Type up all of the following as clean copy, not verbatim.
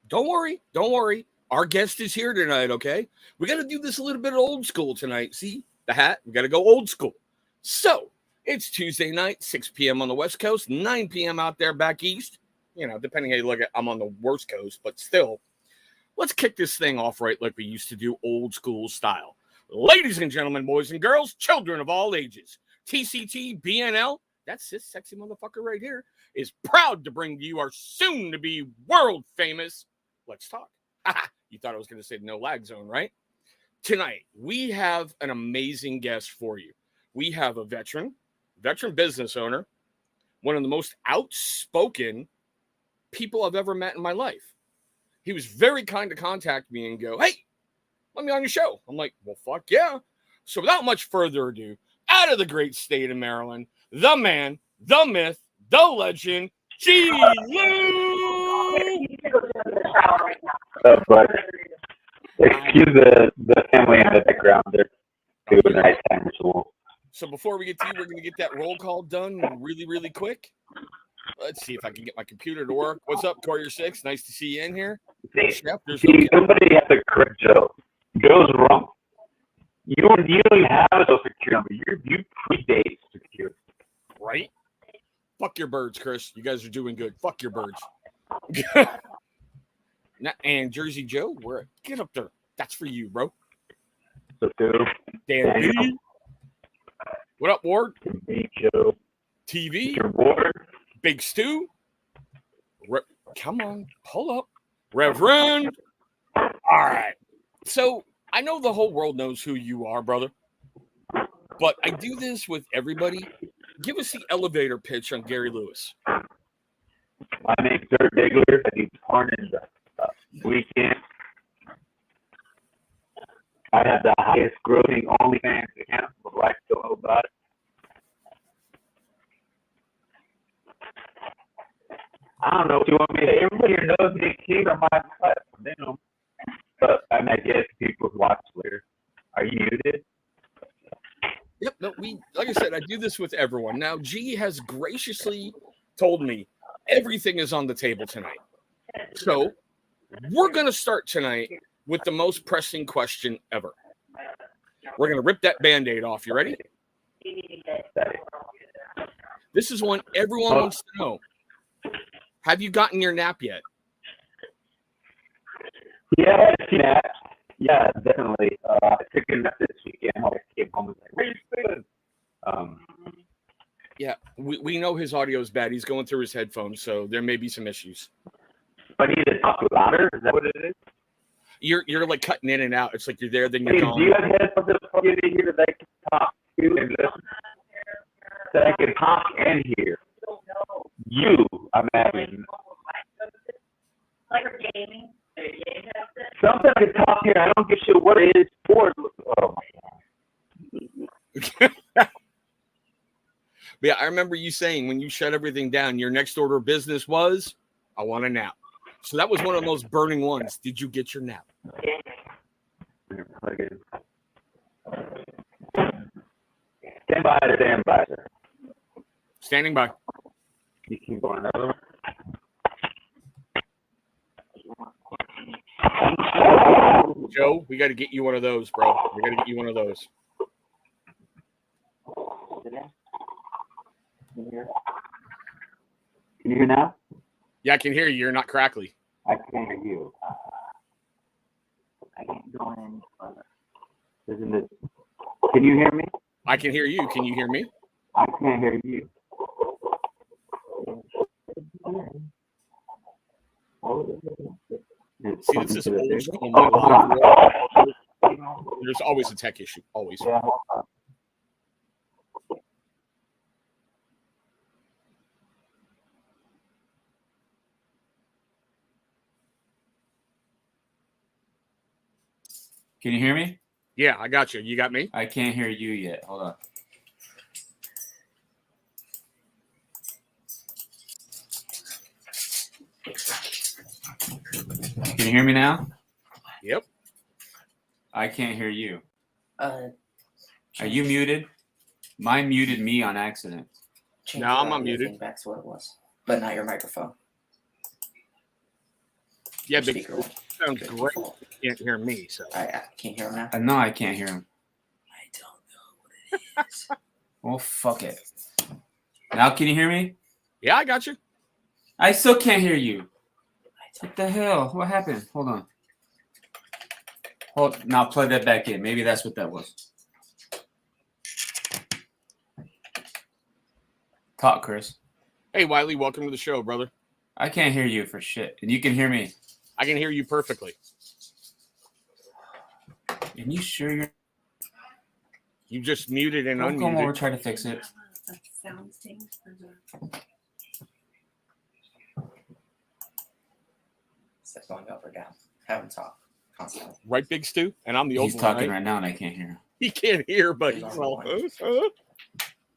Don't worry. Don't worry. Our guest is here tonight, okay? We got to do this a little bit old school tonight. See the hat? We got to go old school. So it's Tuesday night, 6 p.m. on the West Coast, 9 p.m. out there back east. You know, depending how you look at, I'm on the worst coast, but still, let's kick this thing off right like we used to do, old school style. Ladies and gentlemen, boys and girls, children of all ages, TCT BNL, that's this sexy motherfucker right here, is proud to bring to you our soon-to-be world famous Let's Talk. You thought I was going to say no lag zone, right? Tonight, we have an amazing guest for you. We have a veteran business owner, one of the most outspoken people I've ever met in my life. He was very kind to contact me and go, hey, let me on your show. I'm like, well, fuck yeah. So without much further ado, out of the great state of Maryland, the man, the myth, the legend, G. Lou. But excuse the family in the background. They're doing a nighttime ritual. So before we get to you, we're going to get that roll call done really, really quick. Let's see if I can get my computer to work. What's up, Courier 6? Nice to see you in here. Chef, somebody has to correct Joe. Joe's wrong. You don't even have a social security number. You predate security. Right? Fuck your birds, Chris. You guys are doing good. Fuck your birds. And Jersey Joe, get up there. That's for you, bro. So, Dan B. What up, Ward? Hey, Joe. TV. Your Ward. Big Stu. Come on, pull up. Reverend. All right. So I know the whole world knows who you are, brother. But I do this with everybody. Give us the elevator pitch on Gary Lewis. My name's Dirk Diggler. I do porn in the weekend. I have the highest grossing OnlyFans account. My wife don't know about it. I don't know what you want me to say. Everybody here knows me. King on my platform. They know. But I guess people who watch Twitter. Are you muted? Yep. No, like I said, I do this with everyone. Now, G has graciously told me everything is on the table tonight. So we're going to start tonight with the most pressing question ever. We're going to rip that Band-Aid off. You ready? This is one everyone wants to know. Have you gotten your nap yet? Yeah, yeah, definitely. I took a nap this weekend. I came home and was like, where are you sleeping? Yeah, we know his audio is bad. He's going through his headphones, so there may be some issues. I need to talk louder? Is that what it is? You're like cutting in and out. It's like you're there, then you're gone. Do you have headphones that plug in here that I can talk to and listen? That I can talk and hear? You, imagine. Like for gaming. Sometimes I can talk here. I don't give a shit what it is for. Oh my God. Yeah, I remember you saying when you shut everything down, your next order of business was, I want a nap. So that was one of the most burning ones. Did you get your nap? Stand by, sir. Standing by. You keep going another one. Joe, we got to get you one of those, bro. We got to get you one of those. Can you hear now? Yeah, I can hear you. You're not crackly. I can't hear you. I can't go any further. Isn't it? Can you hear me? I can hear you. Can you hear me? I can't hear you. See, this is old school. There's always a tech issue. Always. Yeah. Can you hear me? Yeah, I got you. You got me? I can't hear you yet. Hold on. Can you hear me now? Yep. I can't hear you. Are you muted? Mine muted me on accident. No, I'm unmuted. Back to what it was, but not your microphone. Yeah, but Speaker it sounds should be great. full. You can't hear me, so. I can't hear him now. No, I can't hear him. I don't know what it is. Well, fuck it. Now can you hear me? Yeah, I got you. I still can't hear you. What the hell? What happened? Hold on. Now plug that back in. Maybe that's what that was. Talk, Chris. Hey, Wiley, welcome to the show, brother. I can't hear you for shit, and you can hear me. I can hear you perfectly. And you sure you're? You just muted and Don't come over, unmuted. try to fix it. Sound thing for the. Is that going up or down? Haven't talked constantly. Right, Big Stu? And I'm the old He's one, talking right? right now, and I can't hear him. He can't hear, but he's He's all, on huh?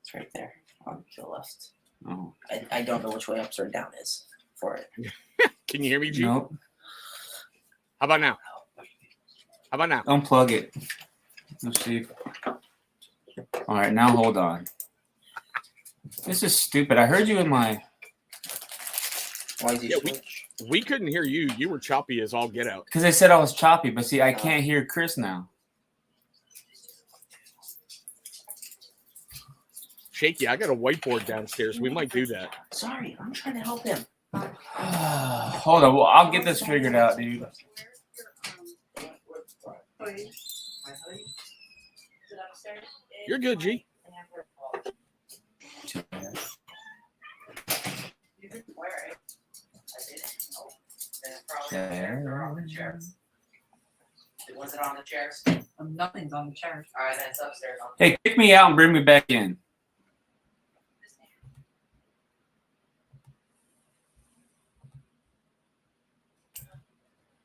It's right there on the left. Oh, I don't know which way up or down is for it. Can you hear me, G? nope. How about now? How about now? Unplug it. Let's see. All right, now hold on. This is stupid. I heard you in my. Why did you Yeah, switch? We couldn't hear you. You were choppy as all get out. Because they said I was choppy, but see, I can't hear Chris now. Shaky, I got a whiteboard downstairs. We might do that. Sorry, I'm trying to help him. Hold on. Well, I'll get this figured out, dude. You're good, G. Was it on the chairs? Nothing's on the chairs. All right, then it's upstairs. Hey, kick me out and bring me back in.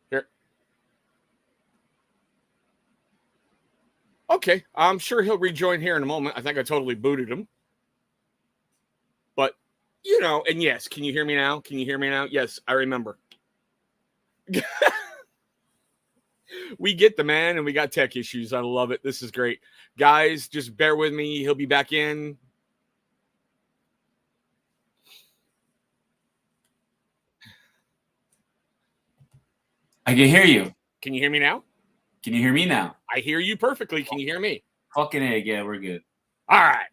Here. Okay, I'm sure he'll rejoin here in a moment. I think I totally booted him. But, you know, and yes, can you hear me now? Can you hear me now? Yes, I remember. We get the man, and we got tech issues. I love it. This is great. Guys, just bear with me. He'll be back in. I can hear you. Can you hear me now? Can you hear me now? I hear you perfectly. Can you hear me? Fucking egg. Yeah, we're good. All right.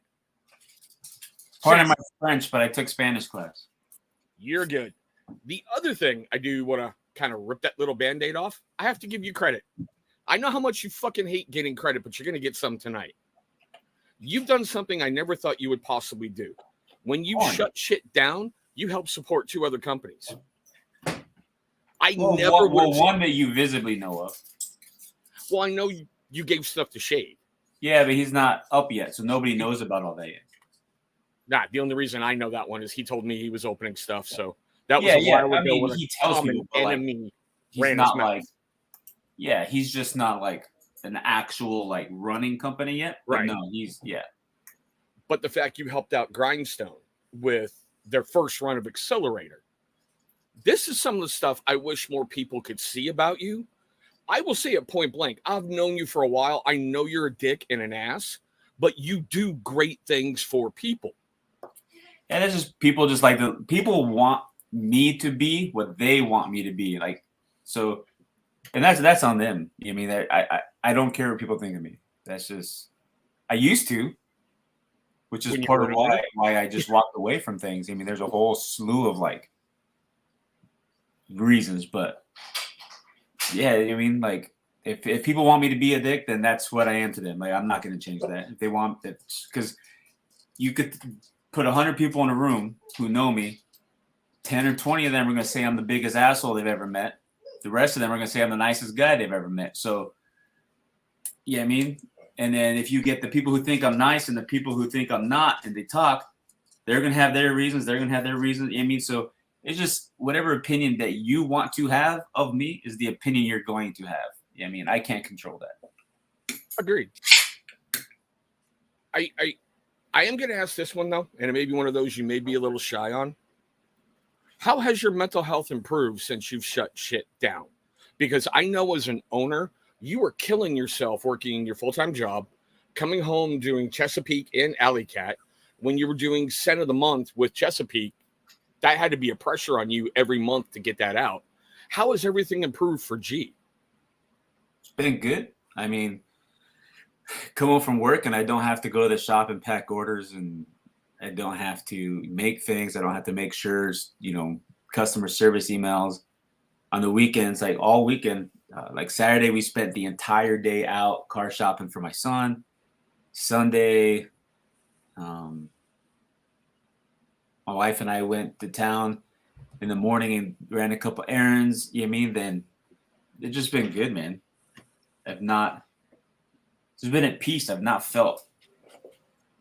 Pardon my French, but I took Spanish class. You're good. The other thing I do want to kind of rip that little Band-Aid off, I have to give you credit. I know how much you fucking hate getting credit, but you're going to get some tonight. You've done something I never thought you would possibly do. When you shut shit down, you help support 2 other companies. I never would. One that you visibly know of. Well, I know you gave stuff to Shade. Yeah, but he's not up yet, so nobody knows about all that yet. Nah, the only reason I know that one is he told me he was opening stuff. So that was Yeah, a yeah. while I ago mean, when he a tells common people, but like, enemy he's ran his not mouth. like. Yeah, he's just not like an actual like running company yet. But Right. no, he's But the fact you helped out Grindstone with their first run of Accelerator, this is some of the stuff I wish more people could see about you. I will say it point blank. I've known you for a while. I know you're a dick and an ass, but you do great things for people. And it's just people just like the people want me to be what they want me to be. Like so, and that's on them. I mean, I don't care what people think of me. That's just I used to, which is When you part were of older? why I just walked away from things. I mean, there's a whole slew of like reasons, but yeah, I mean, like if people want me to be a dick, then that's what I am to them. Like I'm not going to change that. If they want that, because you could put 100 people in a room who know me, 10 or 20 of them are going to say I'm the biggest asshole they've ever met. The rest of them are going to say I'm the nicest guy they've ever met. So, yeah, I mean, and then if you get the people who think I'm nice and the people who think I'm not, and they talk, they're going to have their reasons. They're going to have their reasons. I mean, so it's just whatever opinion that you want to have of me is the opinion you're going to have. I mean, I can't control that. Agreed. I am going to ask this one, though, and it may be one of those you may be a little shy on. How has your mental health improved since you've shut shit down? Because I know as an owner, you were killing yourself working your full-time job, coming home doing Chesapeake and Alley Cat. When you were doing Scent of the Month with Chesapeake, that had to be a pressure on you every month to get that out. How has everything improved for G? It's been good. I mean, come home from work and I don't have to go to the shop and pack orders, and I don't have to make things. I don't have to make sure, customer service emails on the weekends. Like all weekend, like Saturday, we spent the entire day out car shopping for my son. Sunday, my wife and I went to town in the morning and ran a couple errands. You know what I mean? Then it's just been good, man. Just been at peace. I've not felt,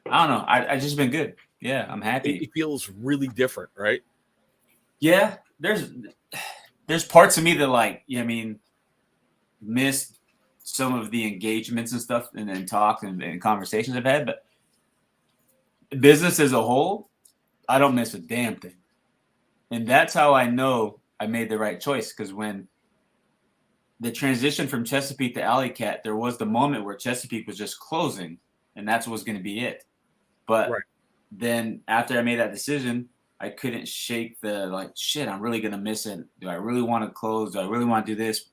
I don't know. I just been good. Yeah, I'm happy. It feels really different, right? Yeah, there's parts of me that missed some of the engagements and stuff and talk and conversations I've had, but business as a whole, I don't miss a damn thing. And that's how I know I made the right choice, because when the transition from Chesapeake to Alley Cat, there was the moment where Chesapeake was just closing, and that's what was going to be it. But then after I made that decision, I couldn't shake the shit, I'm really going to miss it. Do I really want to close? Do I really want to do this?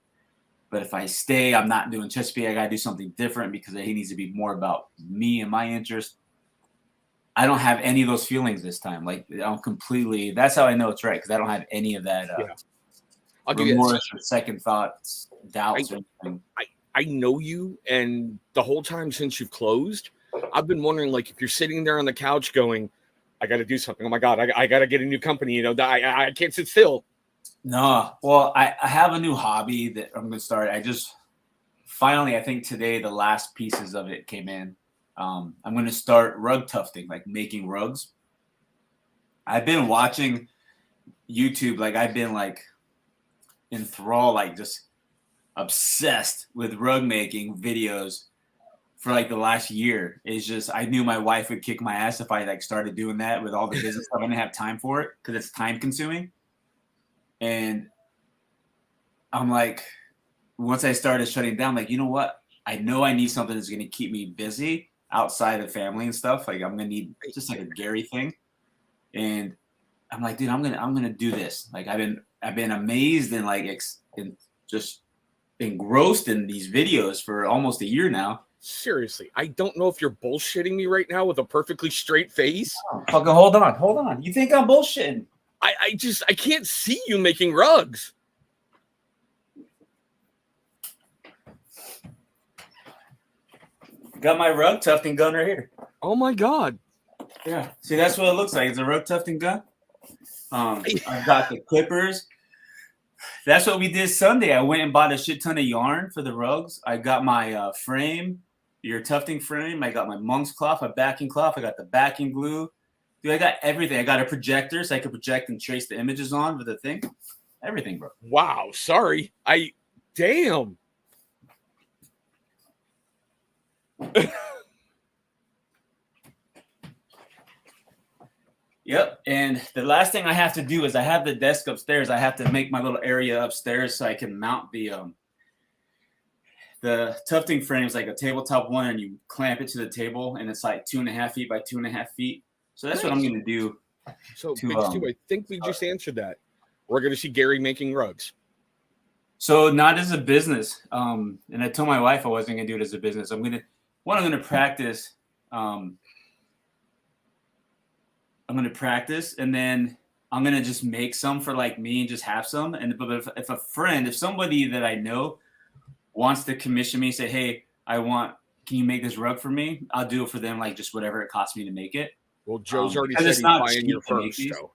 But if I stay, I'm not doing Chesapeake. I got to do something different because he needs to be more about me and my interest. I don't have any of those feelings this time. That's how I know it's right, because I don't have any of that I'll give you remorse or second thoughts, doubts, or anything. I know you, and the whole time since you've closed, I've been wondering, like, if you're sitting there on the couch going, I got to do something. Oh my God, I got to get a new company. I can't sit still. No, well, I have a new hobby that I'm going to start. I think today the last pieces of it came in. I'm going to start rug tufting, like making rugs. I've been watching YouTube, I've been enthralled, just obsessed with rug making videos for the last year. It's just, I knew my wife would kick my ass if I started doing that with all the business stuff. I didn't have time for it because it's time consuming. And I'm once I started shutting down, you know what? I know I need something that's going to keep me busy outside of family and stuff. I'm going to need just a Gary thing. And I'm dude, I'm going to do this. I've been amazed and just engrossed in these videos for almost a year now. Seriously, I don't know if you're bullshitting me right now with a perfectly straight face. Oh, fucking hold on. You think I'm bullshitting? I can't see you making rugs. Got my rug tufting gun right here. Oh my God. Yeah. See, that's what it looks like. It's a rug tufting gun. I've got the clippers. That's what we did Sunday. I went and bought a shit ton of yarn for the rugs. I got my frame, your tufting frame. I got my monk's cloth, my backing cloth. I got the backing glue. Dude, I got everything. I got a projector so I could project and trace the images on with the thing. Everything, bro. Wow. Sorry. Damn. Yep. And the last thing I have to do is I have the desk upstairs. I have to make my little area upstairs so I can mount the tufting frame is like a tabletop one, and you clamp it to the table, and it's 2.5 feet by 2.5 feet. So that's what I'm going to do. So, Big Stu, I think we just answered that. We're going to see Gary making rugs. So not as a business. And I told my wife I wasn't going to do it as a business. I'm going to practice. I'm going to practice, and then I'm going to just make some for me and just have some. But if somebody that I know wants to commission me, say, hey, can you make this rug for me? I'll do it for them, just whatever it costs me to make it. Well, Joe's already said he's not buying your cheap to make first. these. So.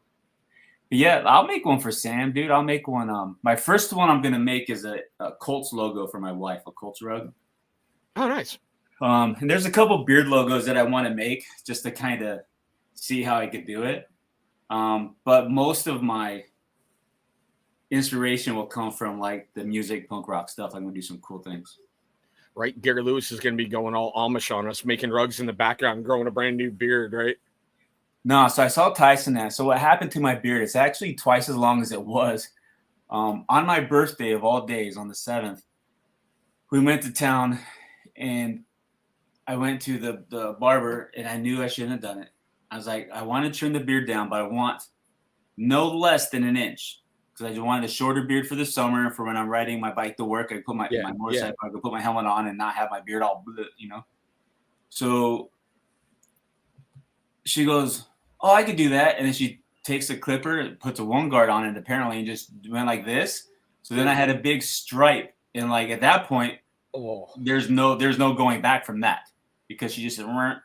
Yeah, I'll make one for Sam, dude. I'll make one. My first one I'm going to make is a Colts logo for my wife, a Colts rug. Oh, nice. And there's a couple beard logos that I want to make just to kind of see how I could do it. But most of my inspiration will come from the music, punk rock stuff. I'm going to do some cool things. Right? Gary Lewis is going to be going all Amish on us, making rugs in the background and growing a brand new beard, right? No, so I saw Tyson that. So what happened to my beard? It's actually twice as long as it was. On my birthday of all days, on the 7th, we went to town, and I went to the barber, and I knew I shouldn't have done it. I was I want to trim the beard down, but I want no less than an inch. because I just wanted a shorter beard for the summer. For when I'm riding my bike to work, I put my motorcycle. I could put my helmet on and not have my beard all, you know. So she goes, "Oh, I could do that," and then she takes a clipper, puts a one guard on it, apparently, and just went like this. So then I had a big stripe, and like at that point, there's no going back from that because she just weren't.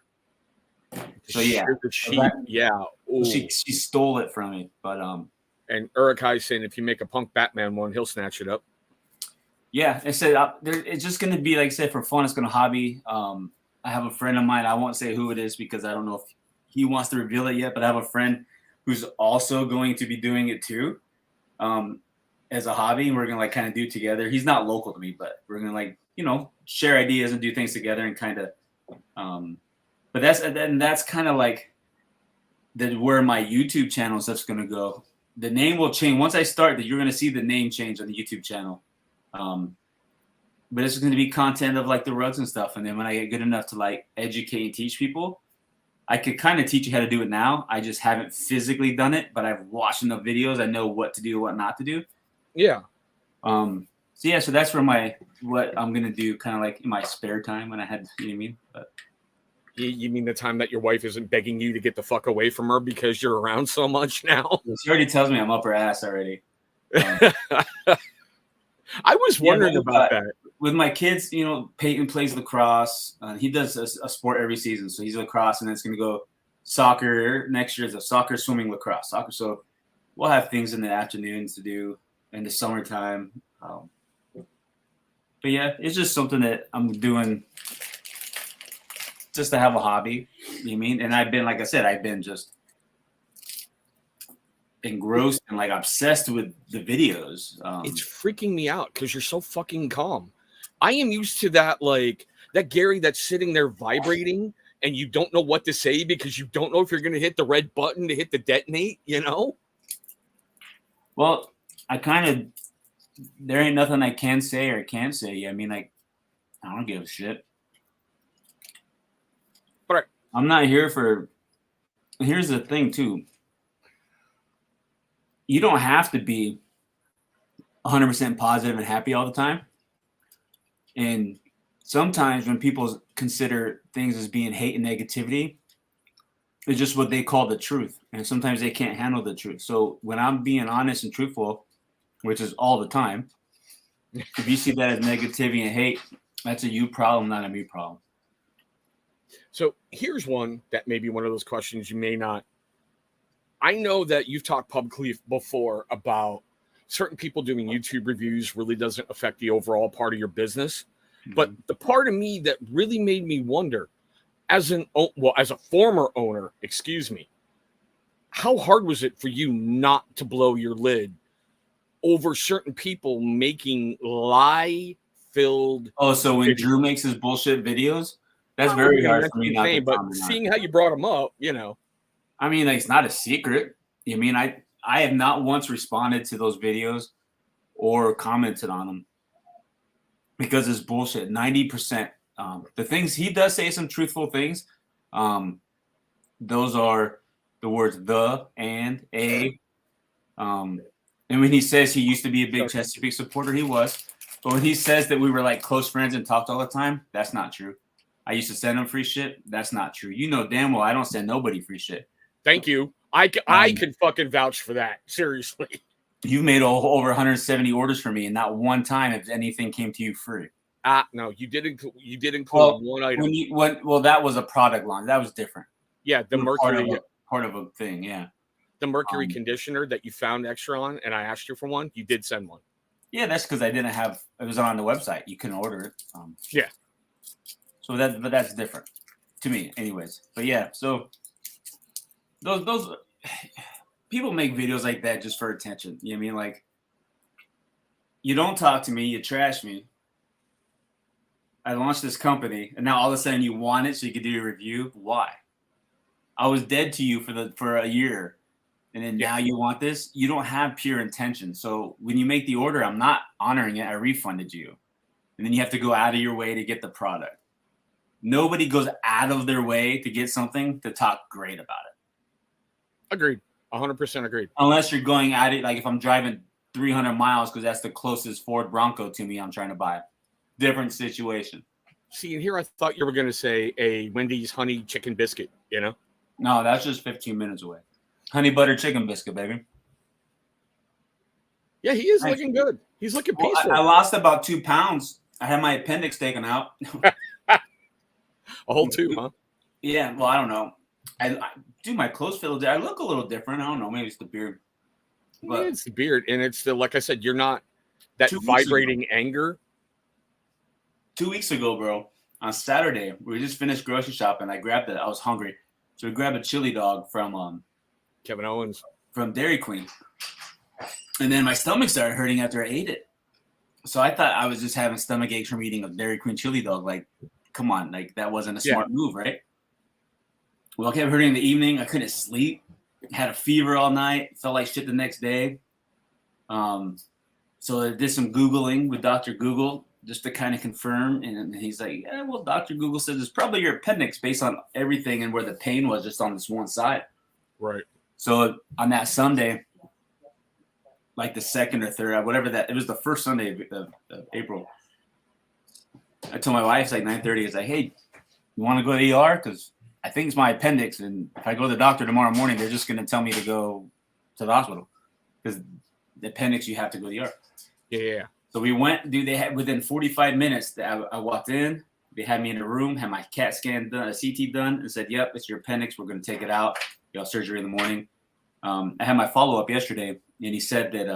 So yeah, she stole it from me, but And Urukai's saying if you make a Punk Batman one, he'll snatch it up. Yeah, I said it's just gonna be like I said for fun. It's gonna hobby. I have a friend of mine. I won't say who it is because I don't know if he wants to reveal it yet. But I have a friend who's also going to be doing it too, as a hobby. And we're gonna like kind of do it together. He's not local to me, but we're gonna like share ideas and do things together and kind of. But that's kind of like where my YouTube channel stuff's gonna go. The name will change once I start. That you're gonna see the name change on the YouTube channel. But it's going to be content of like the rugs and stuff. And then when I get good enough to like educate and teach people, I could kind of teach you how to do it now. I just haven't physically done it, but I've watched enough videos. I know what to do, what not to do. Yeah. So that's where what I'm going to do kind of like in my spare time when I had, you know what I mean? But you mean the time that your wife isn't begging you to get the fuck away from her because you're around so much now? She already tells me I'm up her ass already. I was wondering about that. With my kids, Peyton plays lacrosse. He does a sport every season. So he's lacrosse, and then it's going to go soccer. Next year is a soccer, swimming, lacrosse. Soccer. So we'll have things in the afternoons to do in the summertime. But yeah, it's just something that I'm doing just to have a hobby. You know what I mean? And I've been, like I said, just engrossed and like obsessed with the videos. It's freaking me out because you're so fucking calm. I am used to that, like that Gary that's sitting there vibrating and you don't know what to say because you don't know if you're going to hit the red button to hit the detonate, Well, there ain't nothing I can say or can't say. I mean, like, I don't give a shit. But I'm not here for. Here's the thing, too. You don't have to be 100% positive and happy all the time. And sometimes when people consider things as being hate and negativity, it's just what they call the truth. And sometimes they can't handle the truth. So when I'm being honest and truthful, which is all the time, if you see that as negativity and hate, that's a you problem, not a me problem. So here's one that may be one of those questions you may not. I know that you've talked publicly before about certain people doing YouTube reviews really doesn't affect the overall part of your business. Mm-hmm. But the part of me that really made me wonder, as a former owner, how hard was it for you not to blow your lid over certain people making lie-filled? Oh, so when Drew makes his bullshit videos, that's very hard for me not to. But seeing how you brought him up, I mean, like, it's not a secret. I mean, I have not once responded to those videos or commented on them because it's bullshit. 90%. The things he does say some truthful things. Those are the words the, and, a. And when he says he used to be a big Chesapeake supporter, he was. But when he says that we were like close friends and talked all the time, that's not true. I used to send him free shit. That's not true. You know damn well I don't send nobody free shit. Thank you. I can fucking vouch for that. Seriously. You've made over 170 orders for me, and not one time if anything came to you free. No, you did include one item. Well, that was a product launch. That was different. Yeah, the Mercury part of a thing. Yeah, the Mercury conditioner that you found extra on, and I asked you for one. You did send one. Yeah, that's because I didn't have. It was on the website. You couldn't order it. Yeah. So that's different to me, anyways. But yeah, so those people make videos like that just for attention. You know what I mean? Like, you don't talk to me, you trash me. I launched this company, and now all of a sudden you want it so you could do a review. Why? I was dead to you for a year, and then now you want this. You don't have pure intention. So when you make the order, I'm not honoring it. I refunded you, and then you have to go out of your way to get the product. Nobody goes out of their way to get something to talk great about it. Agreed. 100% agreed. Unless you're going at it, like if I'm driving 300 miles because that's the closest Ford Bronco to me I'm trying to buy. Different situation. See, and here I thought you were going to say a Wendy's honey chicken biscuit, you know? No, that's just 15 minutes away. Honey butter chicken biscuit, baby. Yeah, he is Nice. looking good. He's looking Well, peaceful. I lost about 2 pounds. I had my appendix taken out. A whole 2, huh? Yeah, well, I don't know. I do my clothes feel. I look a little different. I don't know. Maybe it's the beard. But It's the beard, and it's the, like I said, you're not that 2 weeks vibrating anger. 2 weeks ago, bro, on Saturday, we just finished grocery shopping. I grabbed it. I was hungry, so we grabbed a chili dog from Kevin Owens. Dairy Queen, and then my stomach started hurting after I ate it. So I thought I was just having stomach aches from eating a Dairy Queen chili dog. Like, come on, like that wasn't a smart move, right? Well, I kept hurting in the evening. I couldn't sleep. Had a fever all night. Felt like shit the next day. So I did some Googling with Dr. Google just to kind of confirm. And he's like, yeah, well, Dr. Google says it's probably your appendix based on everything and where the pain was just on this one side. Right. So on that Sunday, like the second or third, whatever that, it was the first Sunday of April. I told my wife, it's like 9:30. It's like, hey, you want to go to the ER? Because I think it's my appendix. And if I go to the doctor tomorrow morning, they're just going to tell me to go to the hospital. Because the appendix, you have to go to the ER. Yeah. So we went, dude, they had within 45 minutes, I walked in. They had me in a room, had my CAT scan done, a CT done, and said, yep, it's your appendix. We're going to take it out. You have surgery in the morning. I had my follow-up yesterday, and he said that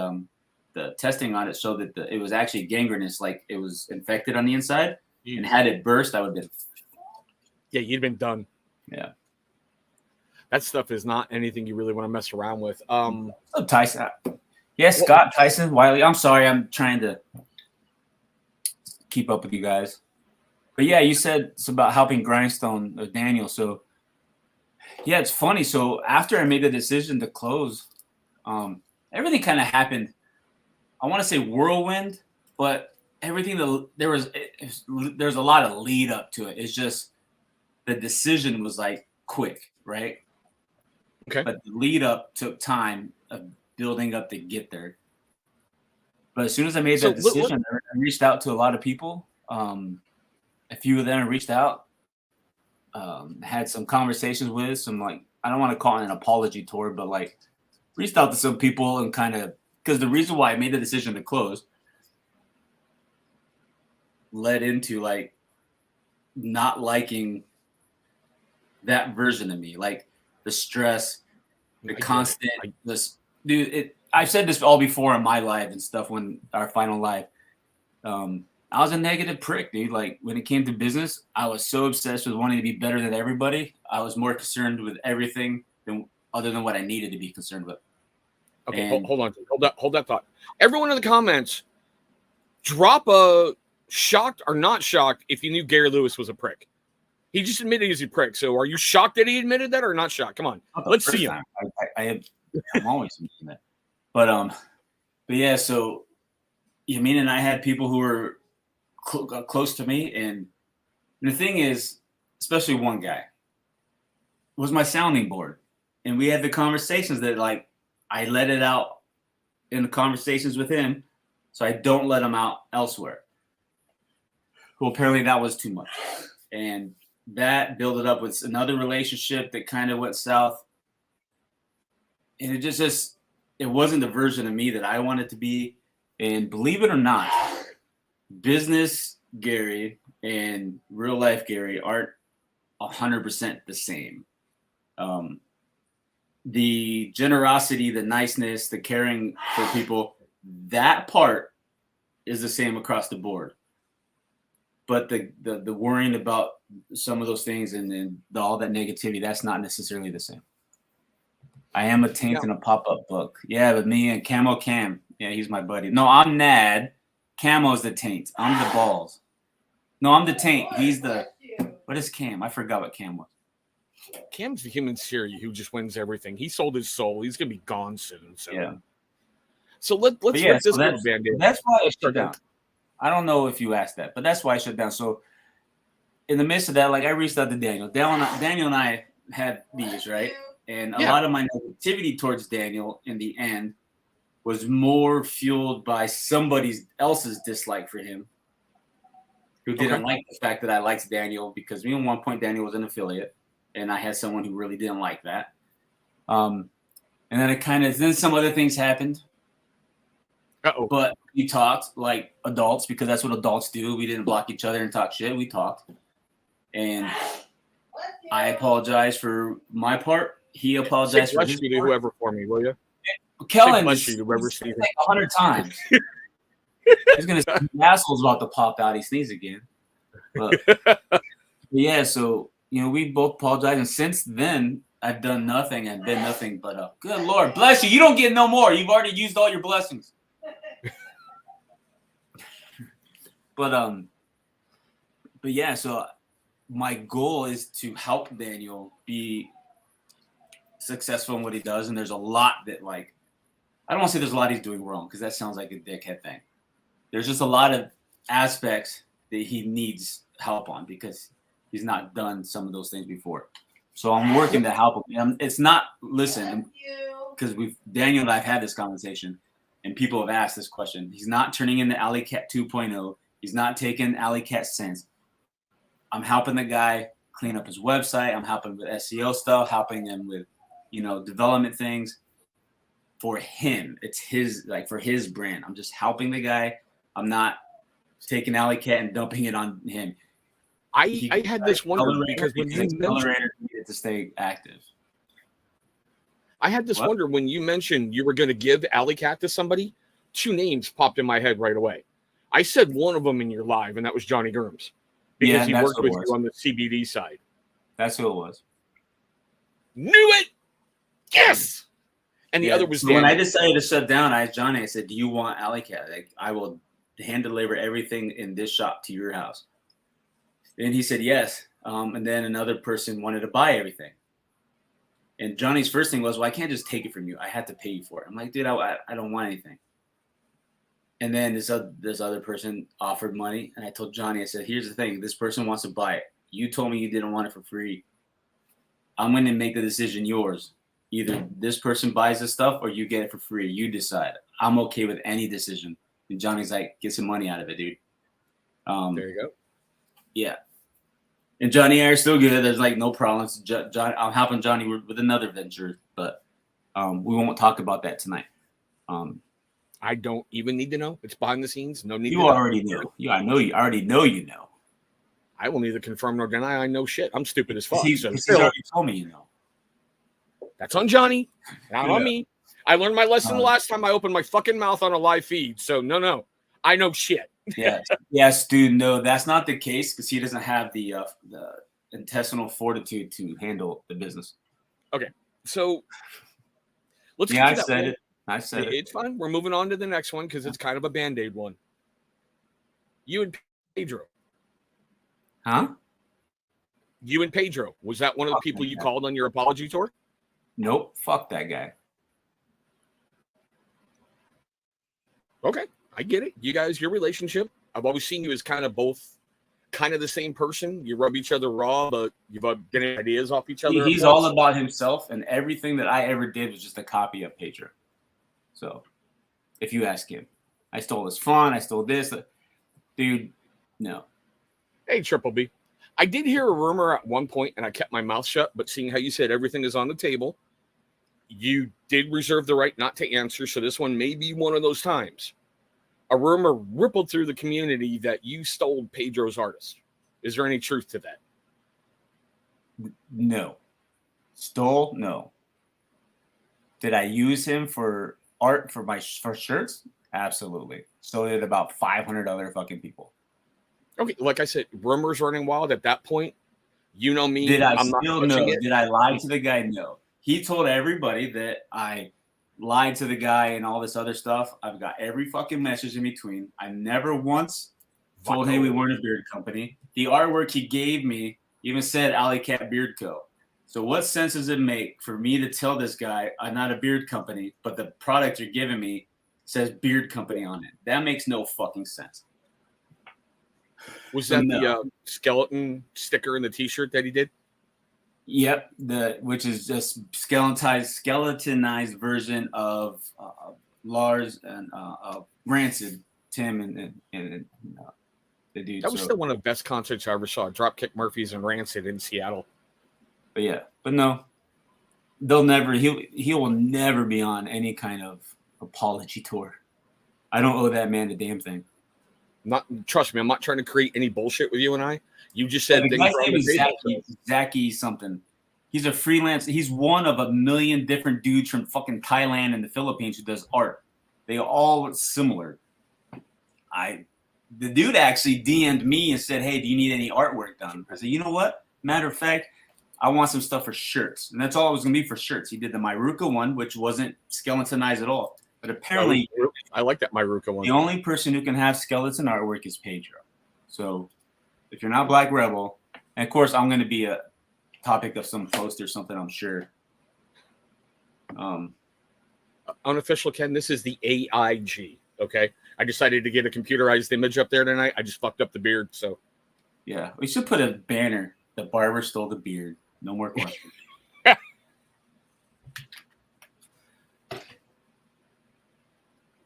the testing on it showed that it was actually gangrenous, like it was infected on the inside. And had it burst, I would have been. Yeah, you'd been done. Yeah. That stuff is not anything you really want to mess around with. So Tyson. Yes, Scott, Tyson, Wiley. I'm sorry. I'm trying to keep up with you guys. But yeah, you said it's about helping Grindstone, Daniel. So yeah, it's funny. So after I made the decision to close, everything kind of happened. I want to say whirlwind, but everything there's a lot of lead up to it. It's just the decision was like quick, right? Okay. But the lead up took time of building up to get there. But as soon as I made that decision, I reached out to a lot of people. A few of them reached out, had some conversations with some, like, I don't want to call it an apology tour, but like reached out to some people and kind of, because the reason why I made the decision to close led into like not liking that version of me, like the stress, the constant, I've said this all before in my live and stuff when our final live. I was a negative prick, dude. Like when it came to business, I was so obsessed with wanting to be better than everybody. I was more concerned with everything other than what I needed to be concerned with. Okay, hold that thought. Everyone in the comments, drop a shocked or not shocked if you knew Gary Lewis was a prick. He just admitted he's a prick. So are you shocked that he admitted that or not shocked? Come on, let's see him. I'm always admitting that. But yeah, so Yamin and I had people who were close to me, and the thing is, especially one guy was my sounding board, and we had the conversations that like I let it out in the conversations with him, so I don't let him out elsewhere. Well, apparently that was too much, and that built it up with another relationship that kind of went south, and it just it wasn't the version of me that I wanted to be. And believe it or not, business Gary and real life Gary aren't 100% the same. The generosity, the niceness, the caring for people, that part is the same across the board. But the worrying about some of those things and all that negativity, that's not necessarily the same. I am a taint in a pop-up book. Yeah, but me and Camo Cam. Yeah, he's my buddy. No, I'm Nad. Camo's the taint. I'm the balls. No, I'm the taint. He's the... What is Cam? I forgot what Cam was. Cam's the human Siri who just wins everything. He sold his soul. He's going to be gone soon. So, yeah. So let's rip this Band-Aid. That's why I shut down. I don't know if you asked that, but that's why I shut down. So in the midst of that, like I reached out to Daniel. Daniel and I had these, right? And a lot of my negativity towards Daniel in the end was more fueled by somebody else's dislike for him, who didn't like the fact that I liked Daniel, because at one point Daniel was an affiliate, and I had someone who really didn't like that. And then some other things happened. But we talked like adults, because that's what adults do. We didn't block each other and talk shit. We talked. And I apologize for my part. He apologized for his part. Whoever for me, will you? Kellen is like 100 times. He's going to say asshole's about to pop out. He sneezed again. But yeah, so, we both apologize. And since then, I've done nothing and been nothing but good Lord bless you. You don't get no more. You've already used all your blessings. But yeah, so my goal is to help Daniel be successful in what he does. And there's a lot that, like, I don't want to say there's a lot he's doing wrong, because that sounds like a dickhead thing. There's just a lot of aspects that he needs help on, because he's not done some of those things before. So I'm working to help him. It's not, listen, because Daniel and I have had this conversation, and people have asked this question. He's not turning into Alley Cat 2.0. He's not taking Alley Cat sense. I'm helping the guy clean up his website. I'm helping with SEO stuff, helping him with, development things for him. It's his, like, for his brand. I'm just helping the guy. I'm not taking Alley Cat and dumping it on him. I had this wonder, because when you mentioned to stay active. I had this wonder when you mentioned you were going to give Alley Cat to somebody. 2 names popped in my head right away. I said one of them in your live, and that was Johnny Germs, because he worked with you on the CBD side. That's who it was. Knew it. Yes. And the other was when I decided to shut down, I asked Johnny. I said, "Do you want Alley Cat? Like, I will hand deliver everything in this shop to your house." And he said yes. And then another person wanted to buy everything. And Johnny's first thing was, "Well, I can't just take it from you. I had to pay you for it." I'm like, "Dude, I don't want anything." And then this other person offered money, and I told Johnny, I said, "Here's the thing. This person wants to buy it. You told me you didn't want it for free. I'm going to make the decision yours. Either this person buys the stuff or you get it for free. You decide. I'm okay with any decision." And Johnny's like, "Get some money out of it, dude." There you go. Yeah. And Johnny and I are still good. There's like no problems. John, I'm helping Johnny with another venture, but we won't talk about that tonight. I don't even need to know. It's behind the scenes. No need. You already know. I know you already know. I will neither confirm nor deny. I know shit. I'm stupid as fuck. He's already told me, That's on Johnny, not on me. I learned my lesson the last time I opened my fucking mouth on a live feed. So no, I know shit. Yes, dude. No, that's not the case, because he doesn't have the intestinal fortitude to handle the business. Okay, so let's. Yeah, I said it. It's fine. We're moving on to the next one, because it's kind of a Band-Aid one. You and Pedro. Huh? You and Pedro. Was that one of the people you called on your apology tour? Nope. Fuck that guy. Okay. I get it. You guys, your relationship, I've always seen you as kind of both kind of the same person. You rub each other raw, but you're getting ideas off each other. He's all about himself, and everything that I ever did was just a copy of Pedro. So if you ask him, I stole his fun, I stole this. Dude, no. Hey, Triple B. I did hear a rumor at one point, and I kept my mouth shut, but seeing how you said everything is on the table, you did reserve the right not to answer, so this one may be one of those times. A rumor rippled through the community that you stole Pedro's artist. Is there any truth to that? No. Stole? No. Did I use him for art for shirts? Absolutely. So did about 500 other fucking people. Okay, like I said, rumors running wild at that point. You know me. Did I still know? Did I lie to the guy? No. He told everybody that I lied to the guy and all this other stuff. I've got every fucking message in between. I never once told him we weren't a beard company. The artwork he gave me even said Alley Cat Beard Co. So what sense does it make for me to tell this guy I'm not a beard company, but the product you're giving me says beard company on it? That makes no fucking sense. Was that the skeleton sticker in the t-shirt that he did? Yep, which is just skeletonized version of Lars and Rancid, Tim and the dude. That was So, still one of the best concerts I ever saw. Dropkick Murphys and Rancid in Seattle. but yeah, but no, they'll never. He will never be on any kind of apology tour. I don't owe that man a damn thing. Not trust me, I'm not trying to create any bullshit with you and I. You just Yeah, said the things guy's were on name the is table. Zaki something. He's a freelance. He's one of a million different dudes from fucking Thailand and the Philippines who does art. They all look similar. The dude actually DM'd me and said, "Hey, do you need any artwork done?" I said, "You know what? Matter of fact, I want some stuff for shirts." And that's all it was gonna be for shirts. He did the Myruka one, which wasn't skeletonized at all. But apparently, I like that Myruka one. the only person who can have skeleton artwork is Pedro. So if you're not Black Rebel, and of course I'm gonna be a topic of some post or something, I'm sure. Unofficial Ken, this is the AIG. Okay, I decided to get a computerized image up there tonight. I just fucked up the beard, so Yeah, we should put a banner. The barber stole the beard. No more questions.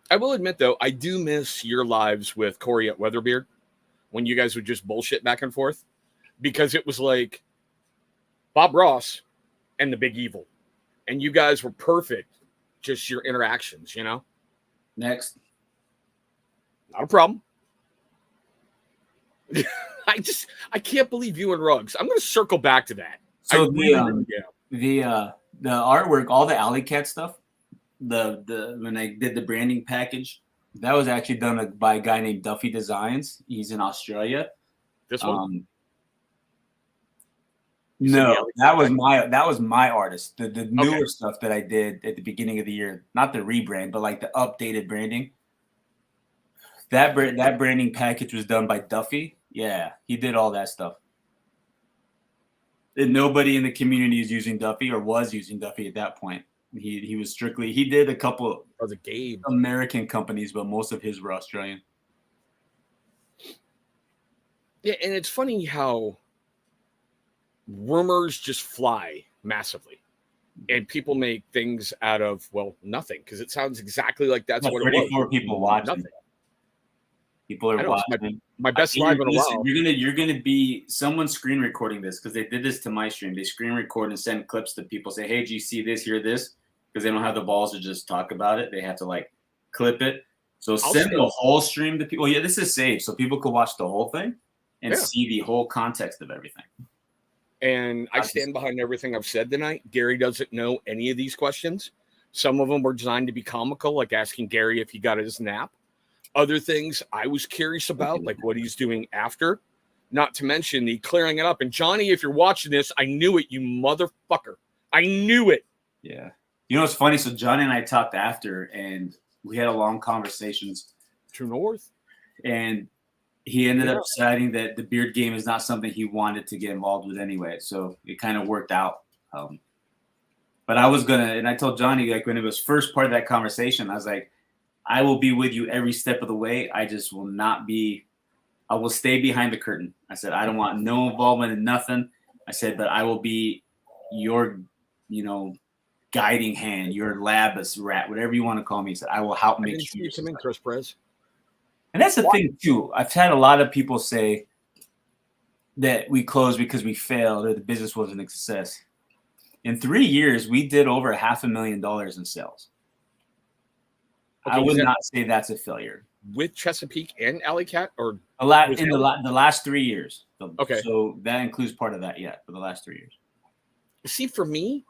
I will admit though, I do miss your lives with Corey at Weatherbeard when you guys would just bullshit back and forth, because it was like Bob Ross and the Big Evil, and you guys were perfect. Just your interactions, you know. Next. Not a problem. I can't believe you and Ruggs. I'm going to circle back to that. So the the artwork, all the Alley Cat stuff, the when I did the branding package, that was actually done by a guy named Duffy Designs. He's in Australia. This one. No, that was my artist. The newer stuff that I did at the beginning of the year, not the rebrand, but like the updated branding. That branding package was done by Duffy. Yeah, he did all that stuff. And nobody in the community is using Duffy or was using Duffy at that point. He was strictly, he did a couple of the Gabe American companies, but most of his were Australian. Yeah, and it's funny how rumors just fly massively, and people make things out of nothing, because it sounds exactly like that's what it was. 34 people watching. Nothing. People are watching. My best live in a while. You're gonna be someone screen recording this, because they did this to my stream. They screen record and send clips to people. Say, hey, do you see this? Hear this? Because they don't have the balls to just talk about it. They have to like clip it. So send the whole stream to people. Yeah, this is safe, so people could watch the whole thing and see the whole context of everything. And I stand behind everything I've said tonight. Gary doesn't know any of these questions. Some of them were designed to be comical, like asking Gary if he got his nap. Other things I was curious about, like what he's doing after. Not to mention the clearing it up. And Johnny, if you're watching this, I knew it, you motherfucker. I knew it. Yeah. You know what's funny? So Johnny and I talked after, and we had a long conversations. True North. And he ended up deciding that the beard game is not something he wanted to get involved with anyway. So it kind of worked out. But I was and I told Johnny, like when it was first part of that conversation, I was like, I will be with you every step of the way. I just will I will stay behind the curtain. I said, I don't want no involvement in nothing. I said, but I will be your, guiding hand, your labus rat, whatever you want to call me. He said, I will help make sure you come in, Chris Perez. And that's the thing too. I've had a lot of people say that we closed because we failed or the business wasn't a success. In 3 years, we did over $500,000 in sales. I would not say that's a failure. With Chesapeake and Alley Cat, or the last 3 years. Okay. So that includes part of that, for the last 3 years. See, for me,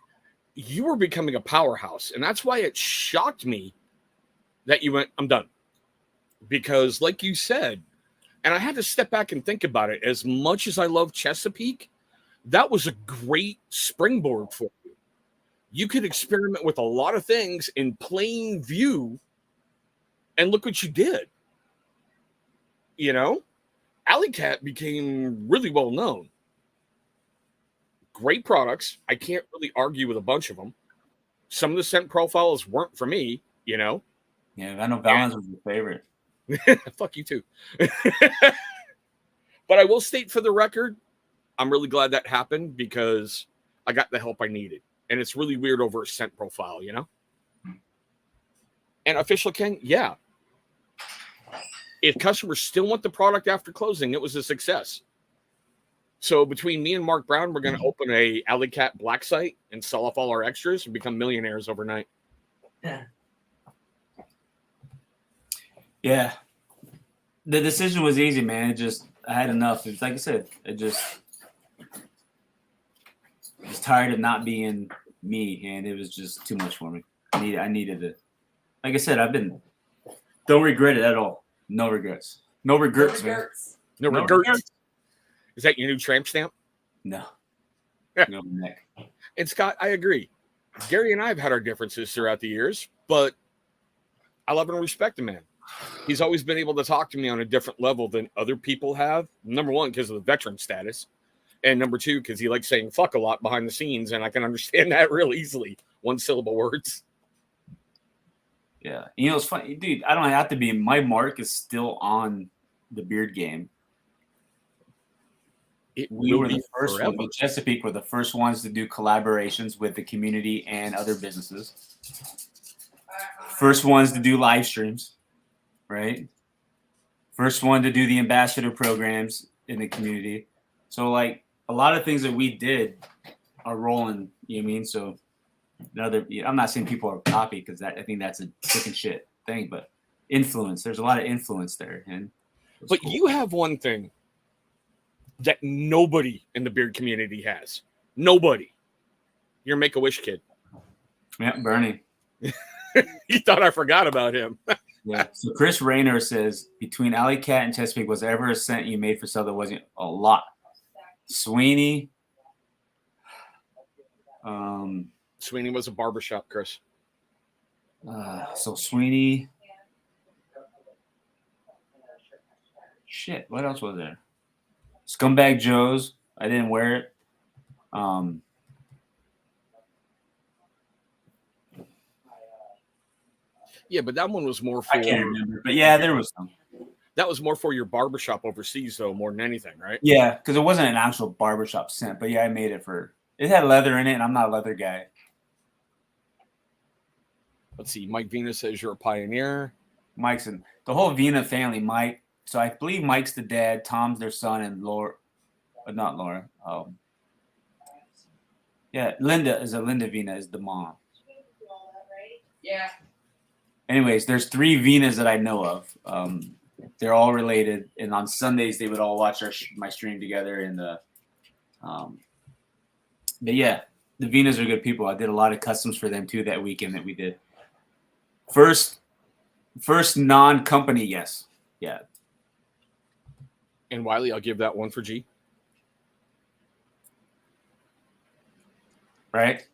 you were becoming a powerhouse, and that's why it shocked me that you went, I'm done. Because like you said, and I had to step back and think about it, as much as I love Chesapeake, that was a great springboard for you. You could experiment with a lot of things in plain view, and look what you did. Alley Cat became really well known. Great products. I can't really argue with a bunch of them. Some of the scent profiles weren't for me, Yeah, I know Valens was your favorite. Fuck you too. But I will state for the record, I'm really glad that happened because I got the help I needed. And it's really weird over a scent profile, And official Ken, yeah. If customers still want the product after closing, it was a success. So between me and Mark Brown, we're going to open a Alley Cat black site and sell off all our extras and become millionaires overnight. Yeah. The decision was easy, man. I had enough. It's like I said, I was tired of not being me, and it was just too much for me. I needed it. Like I said, don't regret it at all. No regrets. No regrets, man. No regrets. Is that your new tramp stamp? No. No neck. And Scott, I agree. Gary and I have had our differences throughout the years, but I love and respect the man. He's always been able to talk to me on a different level than other people have. Number one, because of the veteran status. And number two, because he likes saying fuck a lot behind the scenes, and I can understand that real easily. One syllable words. Yeah. You know, it's funny. Dude, I don't have to be. My mark is still on the beard game. We were the first one. Chesapeake were the first ones to do collaborations with the community and other businesses. First ones to do live streams, right? First one to do the ambassador programs in the community. So, like, a lot of things that we did are rolling, you know what I mean? So, I'm not saying people are copy because I think that's a chicken shit thing, but influence. There's a lot of influence there. But cool. You have one thing that nobody in the beard community has. Nobody. You're a Make-A-Wish kid. Yeah, Bernie. You thought I forgot about him. Yeah. So Chris Rayner says, between Alley Cat and Chesapeake, was there ever a scent you made for sale that wasn't a lot? Sweeney. Sweeney was a barbershop, Chris. So Sweeney. Shit, what else was there? Scumbag Joe's. I didn't wear it. Yeah, but that one was more for. I can't remember, but yeah, there was some. That was more for your barbershop overseas, though, more than anything, right? Yeah, because it wasn't an actual barbershop scent, but yeah, I made it for. It had leather in it, and I'm not a leather guy. Let's see. Mike Vina says you're a pioneer. Mike's in the whole Vina family. Mike. So I believe Mike's the dad, Tom's their son, and Laura, not Laura. Yeah, Linda Vina is the mom. Yeah. Anyways, there's 3 Vinas that I know of. They're all related, and on Sundays they would all watch my stream together. And but yeah, the Vinas are good people. I did a lot of customs for them too that weekend that we did. First non-company, yes, yeah. And Wiley, I'll give that one for G. Right?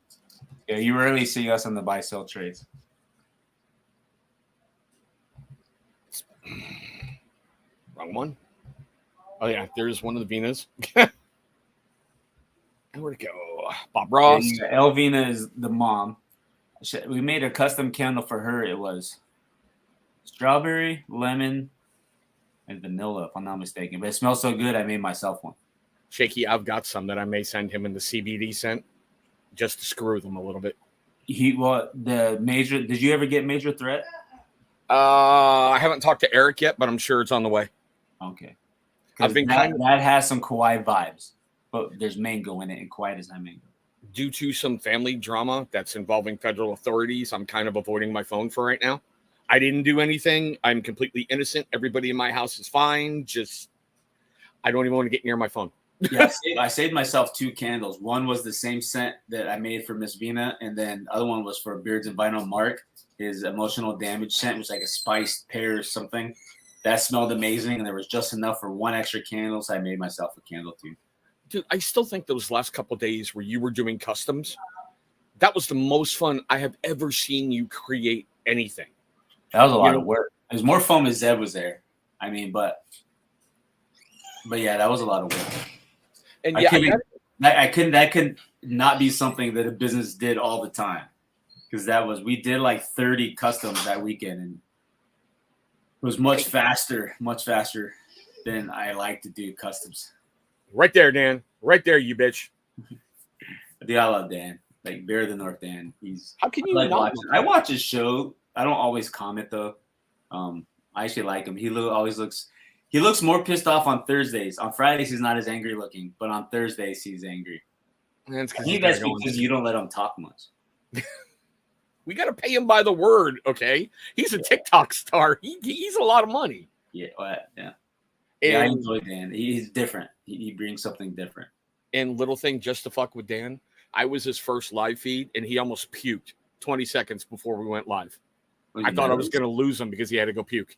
Yeah, you rarely see us on the buy-sell trades. Wrong one. Oh, yeah, there's one of the Vinas. Where'd it go? Bob Ross. Yeah, Elvina is the mom. We made a custom candle for her. It was strawberry, lemon, and vanilla, if I'm not mistaken. But it smells so good, I made myself one. Shaky, I've got some that I may send him in the CBD scent just to screw them a little bit. Did you ever get Major Threat? I haven't talked to Eric yet, but I'm sure it's on the way. Okay. That has some Kauai vibes, but there's mango in it, and Kauai doesn't have mango. Due to some family drama that's involving federal authorities, I'm kind of avoiding my phone for right now. I didn't do anything. I'm completely innocent. Everybody in my house is fine. Just, I don't even want to get near my phone. Yeah, I saved myself 2 candles. One was the same scent that I made for Miss Vina, and then the other one was for Beards and Vinyl Mark. His emotional damage scent was like a spiced pear or something. That smelled amazing, and there was just enough for 1 extra candle, so I made myself a candle too. Dude, I still think those last couple of days where you were doing customs, that was the most fun I have ever seen you create anything. That was a lot of work. It was more fun when Zeb was there. I mean, but yeah, that was a lot of work. And yeah, that could not be something that a business did all the time, because we did like 30 customs that weekend, and it was much faster than I like to do customs. Right there, Dan. Right there, you bitch. Dude, I love Dan. Like Bear of the North Dan. How can you like not? I watch his show I don't always comment though. I actually like him. He looks more pissed off on Thursdays. On Fridays, he's not as angry looking, but on Thursdays, he's angry. Man, I think that's because you don't let him talk much. We got to pay him by the word, okay? He's a TikTok star. He's a lot of money. Yeah, yeah. And, I enjoy Dan. He's different. He brings something different. And little thing, just to fuck with Dan, I was his first live feed, and he almost puked 20 seconds before we went live. I thought I was going to lose him because he had to go puke.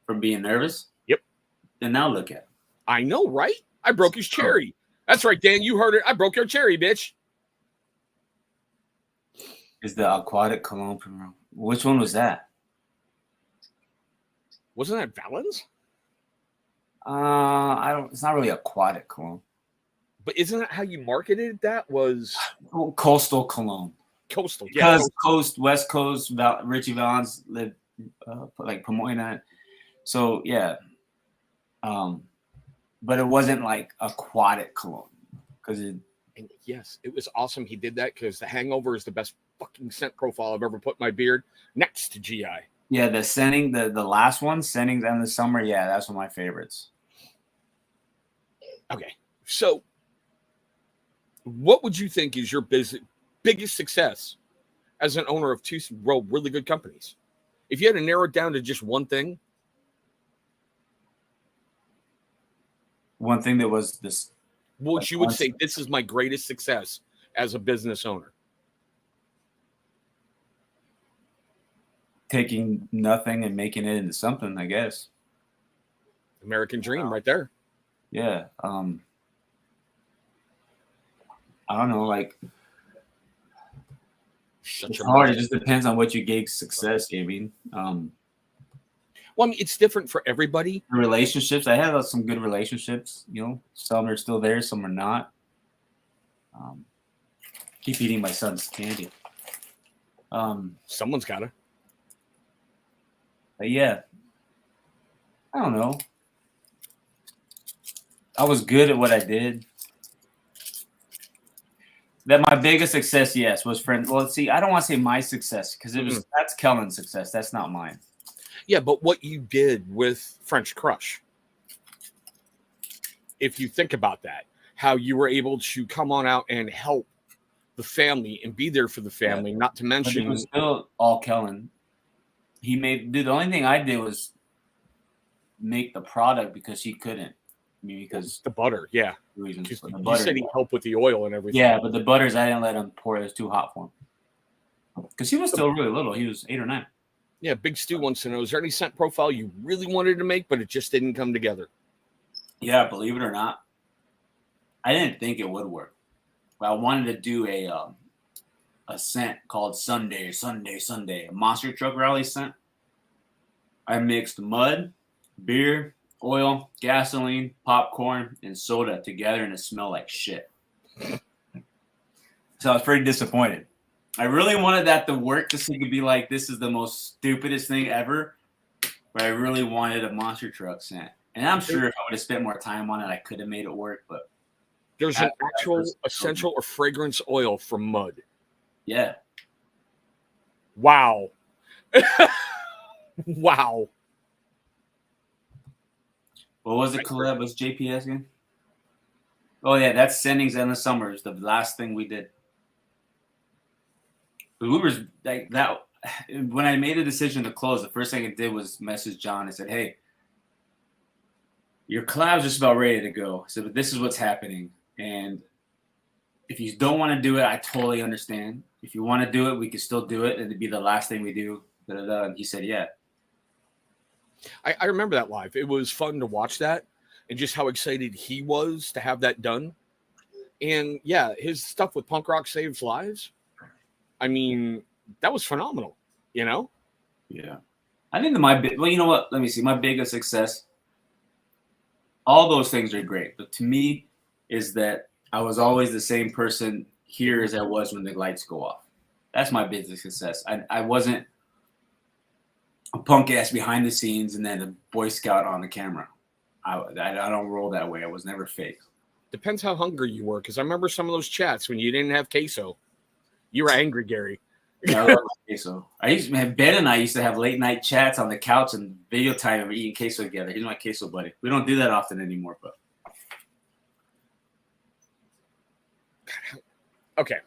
From being nervous? Yep. And now look at him. I know, right? I broke his cherry. That's right, Dan. You heard it. I broke your cherry, bitch. Is the aquatic cologne? Which one was that? Wasn't that Valens? I don't. It's not really aquatic cologne. But isn't that how you marketed that? Was coastal cologne? Coastal, yeah. Because West Coast, Richie Valens lived like promoting that. So yeah. But it wasn't like aquatic cologne because it. And yes, it was awesome. He did that because the Hangover is the best fucking scent profile I've ever put in my beard, next to GI. Yeah, the scenting, the last one, Scenting in the Summer. Yeah, that's one of my favorites. Okay, so what would you think is your biggest success as an owner of two really good companies? If you had to narrow it down to just one thing. One thing that was this. What you would say, this is my greatest success as a business owner. Taking nothing and making it into something, I guess. American dream right there. Yeah. I don't know, like it's hard. It just depends on what you gauge success, I mean. Well, I mean, it's different for everybody. Relationships. I have some good relationships, some are still there, some are not. Keep eating my son's candy. Someone's got to. But yeah. I don't know. I was good at what I did. That my biggest success, yes, was friend. Well, see, I don't want to say my success because that's Kellen's success. That's not mine. Yeah, but what you did with French Crush, if you think about that, how you were able to come on out and help the family and be there for the family, not to mention. But it was still all Kellen. The only thing I did was make the product because he couldn't. I mean, because the butter, yeah. Reasons. You said he helped with the oil and everything. Yeah, but the butters, I didn't let him pour. It was too hot for him. Because he was still really little. He was 8 or 9. Yeah, Big Stu wants to know, is there any scent profile you really wanted to make, but it just didn't come together? Yeah, believe it or not, I didn't think it would work. But I wanted to do a scent called Sunday, a monster truck rally scent. I mixed mud, beer, oil, gasoline, popcorn, and soda together, and it smelled like shit. So I was pretty disappointed. I really wanted that to work just so you could be like, this is the most stupidest thing ever. But I really wanted a monster truck scent. And I'm sure if I would have spent more time on it, I could have made it work. But there's an actual essential or fragrance oil from mud. Yeah. Wow. Wow. What was the collab? Was JPS again? Oh, yeah, that's Sendings in the Summer. It's the last thing we did. We were like that. When I made a decision to close, the first thing I did was message John. I said, hey, your collab's just about ready to go. I said, but this is what's happening. And if you don't want to do it, I totally understand. If you want to do it, we can still do it. And it'd be the last thing we do. And he said, yeah. I remember that live. It was fun to watch that and just how excited he was to have that done. And yeah, his stuff with Punk Rock Saves Lives. I mean, that was phenomenal, Yeah. I think well, you know what? Let me see. My biggest success, all those things are great. But to me is that I was always the same person here as I was when the lights go off. That's my biggest success. I wasn't a punk ass behind the scenes and then a Boy Scout on the camera. I don't roll that way. I was never fake. Depends how hungry you were, because I remember some of those chats when you didn't have queso. You were angry, Gary. I love my queso. Ben and I used to have late night chats on the couch and video time and we're eating queso together. He's my queso buddy. We don't do that often anymore, but Okay.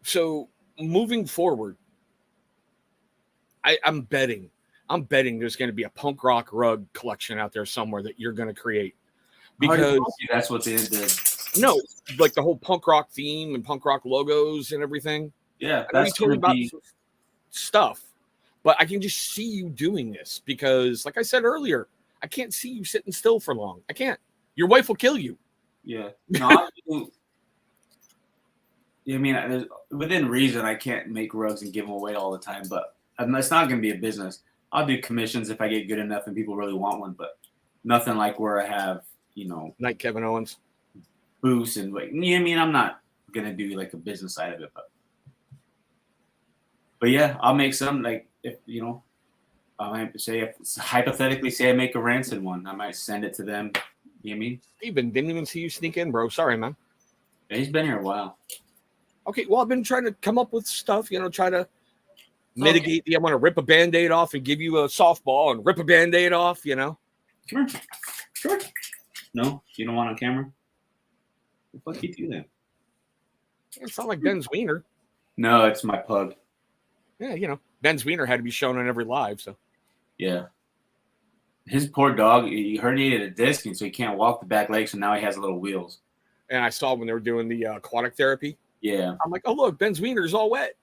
So moving forward, I'm betting there's going to be a punk rock rug collection out there somewhere that you're going to create. Because that's what they did. No, like the whole punk rock theme and punk rock logos and everything. Yeah, I know you told me about some stuff, but I can just see you doing this because, like I said earlier, I can't see you sitting still for long. I can't. Your wife will kill you. Yeah. No, I mean, within reason, I can't make rugs and give them away all the time, but it's not going to be a business. I'll do commissions if I get good enough and people really want one, but nothing like where I have, like Kevin Owens. Booths and like, I mean, I'm not gonna do like a business side of it, but yeah, I'll make some like if I might say if hypothetically say I make a rancid one, I might send it to them. You know what I mean? Steven, didn't even see you sneak in, bro. Sorry, man. Yeah, he's been here a while. Okay, well, I've been trying to come up with stuff, try to mitigate I want to rip a Band-Aid off and give you a softball and rip a Band-Aid off, Sure. No, you don't want on camera? The fuck you do that? It's not like Ben's wiener. No, it's my pug. Yeah, Ben's wiener had to be shown on every live, so. Yeah. His poor dog, he herniated a disc, and so he can't walk the back leg, so now he has little wheels. And I saw when they were doing the aquatic therapy. Yeah. I'm like, oh, look, Ben's wiener's all wet.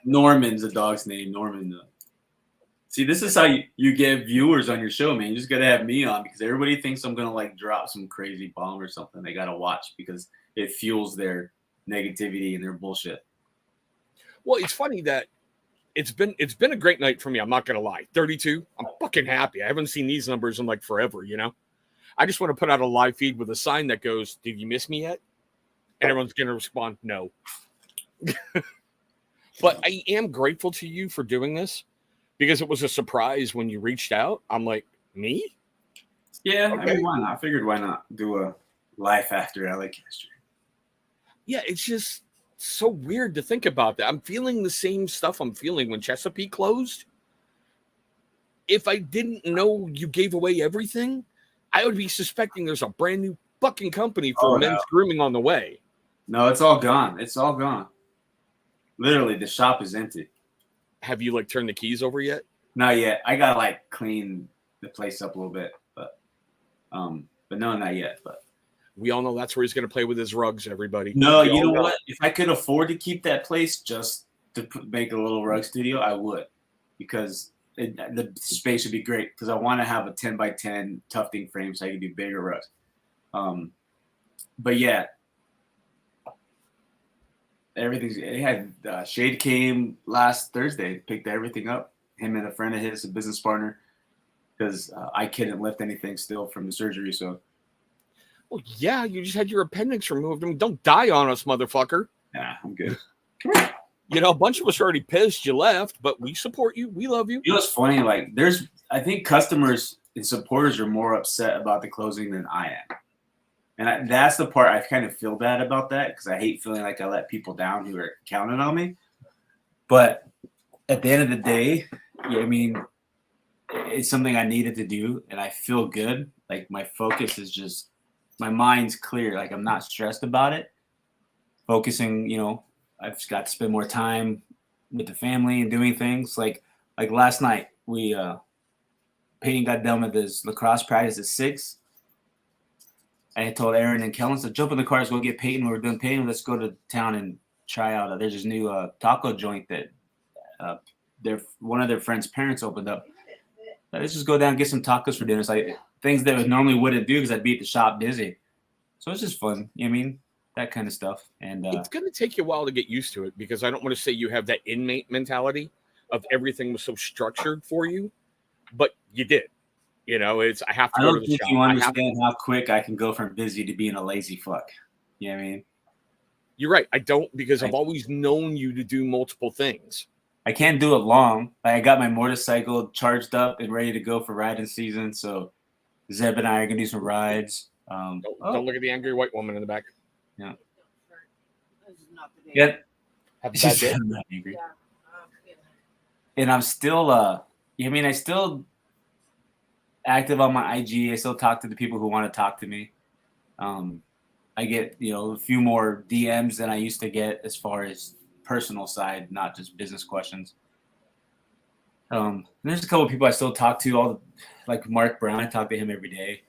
Norman's the dog's name. Norman. See, this is how you get viewers on your show, man. You just got to have me on because everybody thinks I'm going to like drop some crazy bomb or something. They got to watch because it fuels their negativity and their bullshit. Well, it's funny that it's been a great night for me. I'm not going to lie. 32. I'm fucking happy. I haven't seen these numbers in like forever, I just want to put out a live feed with a sign that goes, "Did you miss me yet?" And everyone's going to respond, "No." But I am grateful to you for doing this. Because it was a surprise when you reached out. I'm like, me? Yeah, okay. I mean, why not? I figured why not do a life after LA Castro. Yeah, it's just so weird to think about that. I'm feeling the same stuff I'm feeling when Chesapeake closed. If I didn't know you gave away everything, I would be suspecting there's a brand new fucking company for men's grooming on the way. No, it's all gone. It's all gone. Literally, the shop is empty. Have you like turned the keys over yet? Not yet. I gotta like clean the place up a little bit, but no, not yet. But we all know that's where he's gonna play with his rugs. Everybody. No, you know what? If I could afford to keep that place just to make a little rug studio, I would, because the space would be great. Because I want to have a 10x10 tufting frame so I can do bigger rugs. But yeah. Shade came last Thursday, picked everything up. Him and a friend of his, a business partner, because I couldn't lift anything still from the surgery. So, well, yeah, you just had your appendix removed. I mean, don't die on us, motherfucker. Nah, I'm good. A bunch of us are already pissed you left, but we support you. We love you. You know what's funny? Like, I think customers and supporters are more upset about the closing than I am. And that's the part I kind of feel bad about that because I hate feeling like I let people down who are counting on me. But at the end of the day, I mean, it's something I needed to do, and I feel good. Like my focus is just, my mind's clear. Like I'm not stressed about it. Focusing, I've just got to spend more time with the family and doing things. Like last night, we Peyton got done with his lacrosse practice at 6. I told Aaron and Kellen to jump in the cars, go get Peyton. We're done Peyton. Let's go to town and try out. There's this new taco joint that one of their friends' parents opened up. Let's just go down and get some tacos for dinner. It's like things that I normally wouldn't do because I'd be at the shop busy. So it's just fun. You know what I mean? That kind of stuff. And it's going to take you a while to get used to it because I don't want to say you have that inmate mentality of everything was so structured for you, but you did. I have to go to the shop. I don't think you understand how quick I can go from busy to being a lazy fuck. You know what I mean? You're right. I don't, because I've always known you to do multiple things. I can't do it long. Like I got my motorcycle charged up and ready to go for riding season. So Zeb and I are going to do some rides. Don't look at the angry white woman in the back. Yeah. Yeah. Have a It's bad just day? I'm not angry. Yeah. And I'm still I still active on my IG. I still talk to the people who want to talk to me. I get, a few more DMs than I used to get as far as personal side, not just business questions. There's a couple of people I still talk to, like Mark Brown. I talk to him every day.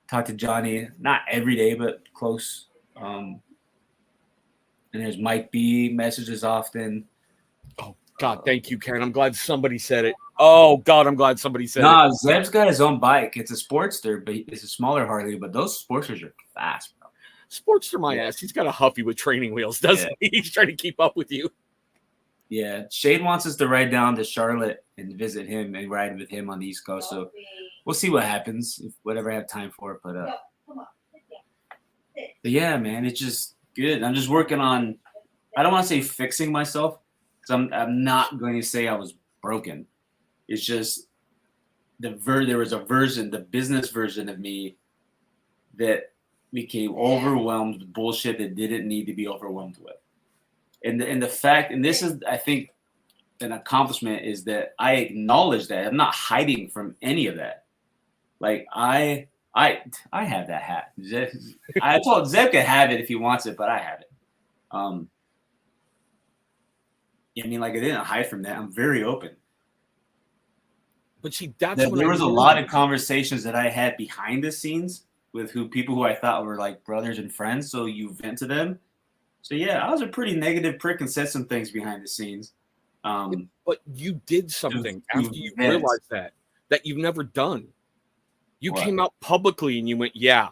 Talk to Johnny, not every day, but close. And there's Mike B, messages often. Oh, God, thank you, Ken. I'm glad somebody said it. Oh, God, I'm glad somebody said it. Nah, Zeb's got his own bike. It's a Sportster, but it's a smaller Harley. But those Sportsters are fast, bro. Sportster my ass. He's got a Huffy with training wheels, doesn't he? He's trying to keep up with you. Yeah, Shane wants us to ride down to Charlotte and visit him and ride with him on the East Coast. So we'll see what happens, if whatever I have time for it. But yeah, man, it's just good. I'm just working on. I don't want to say fixing myself, because I'm not going to say I was broken. It's just there was a version, the business version of me, that became overwhelmed with bullshit that didn't need to be overwhelmed with. And the fact, and this is, I think, an accomplishment, is that I acknowledge that. I'm not hiding from any of that. Like I have that hat. I told Zeb could have it if he wants it, but I have it. I mean, like, I didn't hide from that. I'm very open. But see, that's There when was a lot of conversations that I had behind the scenes with people who I thought were like brothers and friends. So you vent to them. So yeah, I was a pretty negative prick and said some things behind the scenes. But you did something to after you vent. realized that you've never done. You What? came out publicly and you went, yeah.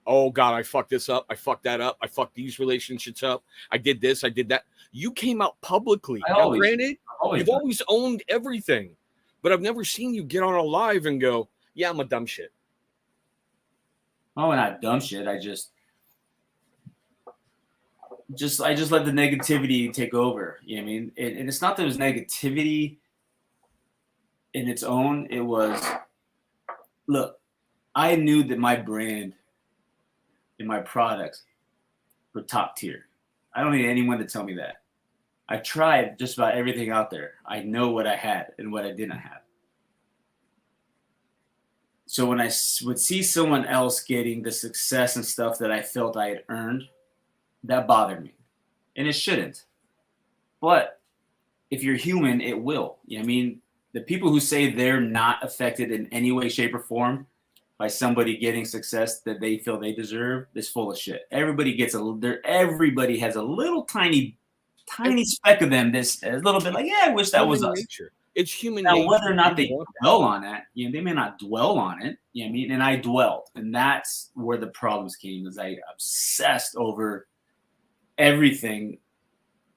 Oh, God, I fucked this up. I fucked that up. I fucked these relationships up. I did this. I did that. You came out publicly. Now, granted, you've always owned everything. But I've never seen you get on a live and go, yeah, I'm a dumb shit. Oh, not dumb shit. I just let the negativity take over. You know what I mean? And it's not that it was negativity in its own. It was, look, I knew that my brand and my products were top tier. I don't need anyone to tell me that. I tried just about everything out there. I know what I had and what I didn't have. So when I would see someone else getting the success and stuff that I felt I had earned, that bothered me. And it shouldn't. But if you're human, it will. You know what I mean? The people who say they're not affected in any way, shape, or form by somebody getting success that they feel they deserve is full of shit. Everybody has a little tiny speck of them that's a little bit like, yeah, I wish that was us. Nature. It's human now, nature. whether or not they dwell on that, they may not dwell on it. You know what I mean? And I dwelled. And that's where the problems came, is I obsessed over everything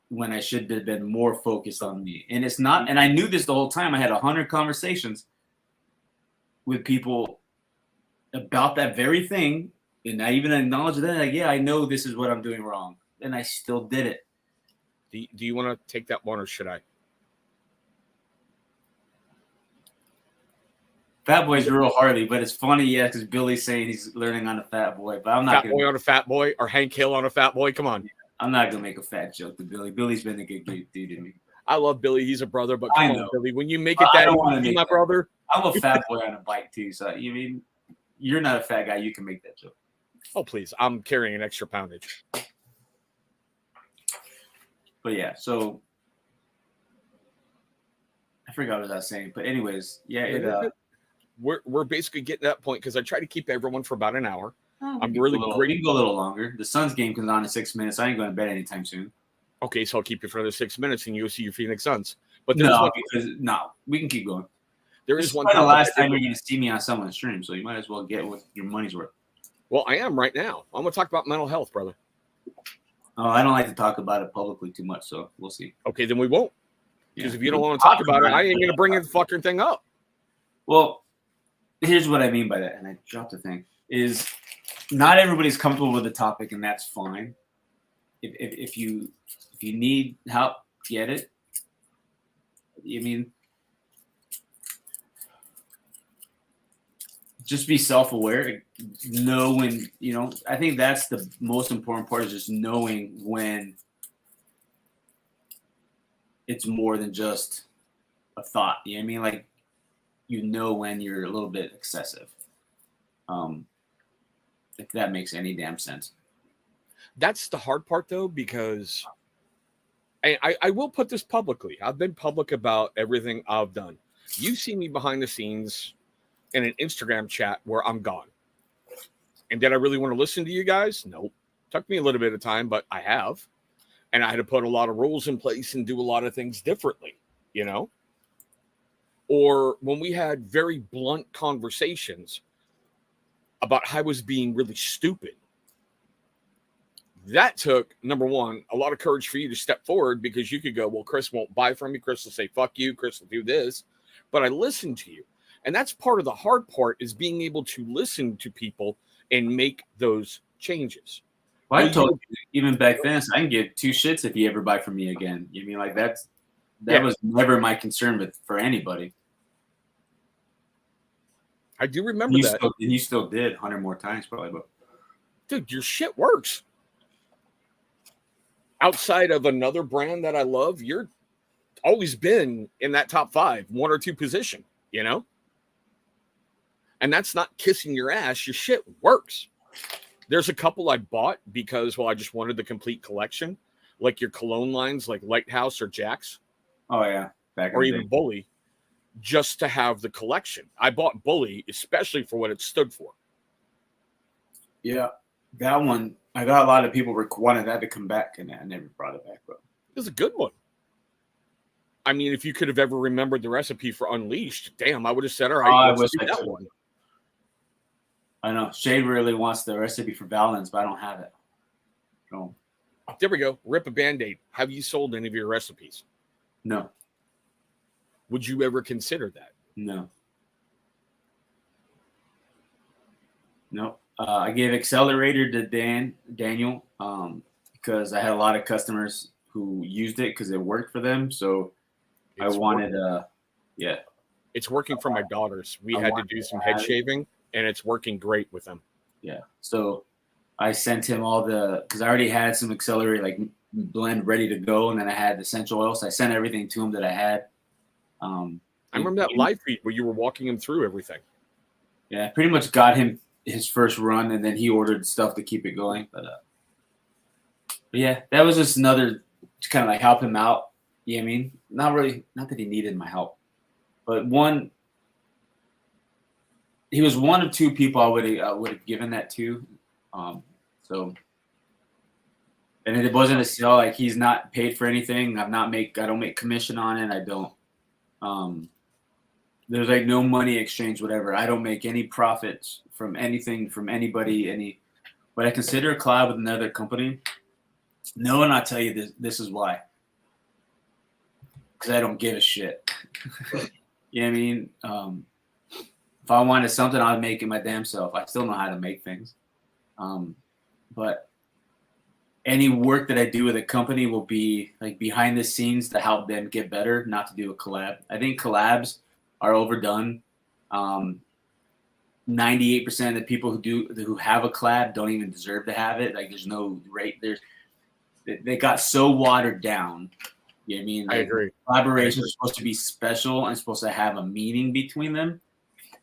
when I should have been more focused on me. And it's not, and I knew this the whole time. I had 100 conversations with people about that very thing. And I even acknowledged that, like, yeah, I know this is what I'm doing wrong. And I still did it. Do you want to take that one, or should I? Fat Boy's real Harley, but it's funny, yeah, because Billy's saying he's learning on a Fat Boy, but I'm not Fat Boy on a Fat Boy, or Hank Hill on a Fat Boy. Come on. I'm not gonna make a fat joke to Billy. Billy's been a good dude to me. I love Billy. He's a brother, but come on, Billy. When you make it I that don't want to easy, make my that. brother. I'm a fat boy on a bike too, so you mean you're not a fat guy? You can make that joke. Oh please, I'm carrying an extra poundage. But yeah, so I forgot what I was saying. But anyways, yeah, we're basically getting to that point because I try to keep everyone for about an hour. I'm we really can go a little longer. The Suns game comes on in 6 minutes. I ain't going to bed anytime soon. Okay, so I'll keep you for another 6 minutes and you'll see your Phoenix Suns. But we can keep going. There this is one. The last time you're going to see me on someone's stream, so you might as well get what your money's worth. Well, I am right now. I'm going to talk about mental health, brother. Oh, I don't like to talk about it publicly too much, so we'll see. Okay, then we won't. Because if you don't want to talk about it, I ain't going to bring the fucking thing up. Well, here's what I mean by that, and I dropped the thing, is not everybody's comfortable with the topic, and that's fine. If you need help, get it. I mean, just be self-aware. Know when, I think that's the most important part, is just knowing when it's more than just a thought. You know what I mean? Like, when you're a little bit excessive. If that makes any damn sense. That's the hard part, though, because I will put this publicly. I've been public about everything I've done. You see me behind the scenes in an Instagram chat where I'm gone. And did I really want to listen to you guys? Nope. Took me a little bit of time, but I have. And I had to put a lot of rules in place and do a lot of things differently, Or when we had very blunt conversations about how I was being really stupid. That took, number one, a lot of courage for you to step forward, because you could go, well, Chris won't buy from me. Chris will say, fuck you. Chris will do this. But I listened to you. And that's part of the hard part, is being able to listen to people and make those changes. Well, I told you, even back then, I can give two shits if you ever buy from me again. You mean, like, that was never my concern for anybody. I do remember that. You still did 100 more times, probably. But dude, your shit works. Outside of another brand that I love, you're always been in that top 5, 1 or 2 position, And that's not kissing your ass. Your shit works. There's a couple I bought because, I just wanted the complete collection, like your cologne lines, like Lighthouse or Jack's. Oh, yeah. Or even Bully, just to have the collection. I bought Bully especially for what it stood for. Yeah, that one, I got a lot of people wanted that to come back, and I never brought it back. But it was a good one. I mean, if you could have ever remembered the recipe for Unleashed, damn, I would have said, all right, let's do that one. I know. Shade really wants the recipe for Balance, but I don't have it. So. There we go. Rip a Band-Aid. Have you sold any of your recipes? No. Would you ever consider that? No. No. I gave Accelerator to Daniel, because I had a lot of customers who used it because it worked for them. So I wanted, It's working for my daughters. We had to do some head shaving, and it's working great with them. Yeah. So I sent him because I already had some Accelerator, like, blend ready to go, and then I had the essential oil. So I sent everything to him that I had. I remember that live feed where you were walking him through everything. Yeah, pretty much got him his first run, and then he ordered stuff to keep it going. But yeah, that was just another to kind of like help him out. You know what I mean? Not that he needed my help, but he was one of 2 people I would have given that to. So, and it wasn't a sale. Like, he's not paid for anything. I don't make commission on it. I don't. There's like no money exchange, whatever. I don't make any profits from anything from anybody. But I consider a collab with another company. No, and I'll tell you this is why. Because I don't give a shit. You know what I mean? If I wanted something, I'd make it my damn self. I still know how to make things. But any work that I do with a company will be like behind the scenes to help them get better, not to do a collab. I think collabs are overdone. 98% of the people who have a collab don't even deserve to have it. Like, there's no rate. They got so watered down. You know what I mean? Like, I agree. Collaborations are supposed to be special and supposed to have a meaning between them.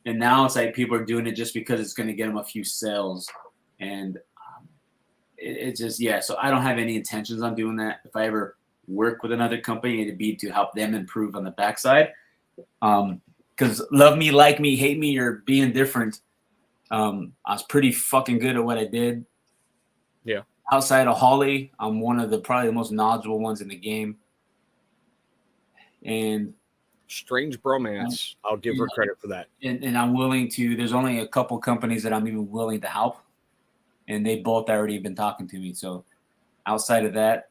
And now it's like people are doing it just because it's going to get them a few sales. And it's just, so I don't have any intentions on doing that. If I ever work with another company, it'd be to help them improve on the backside. Because love me, like me, hate me, or being different, I was pretty fucking good at what I did. Yeah. Outside of Holly, I'm one of probably the most knowledgeable ones in the game. And strange bromance. I'll give her credit for that. And I'm willing to. There's only a couple companies that I'm even willing to help, and they both already been talking to me. So outside of that,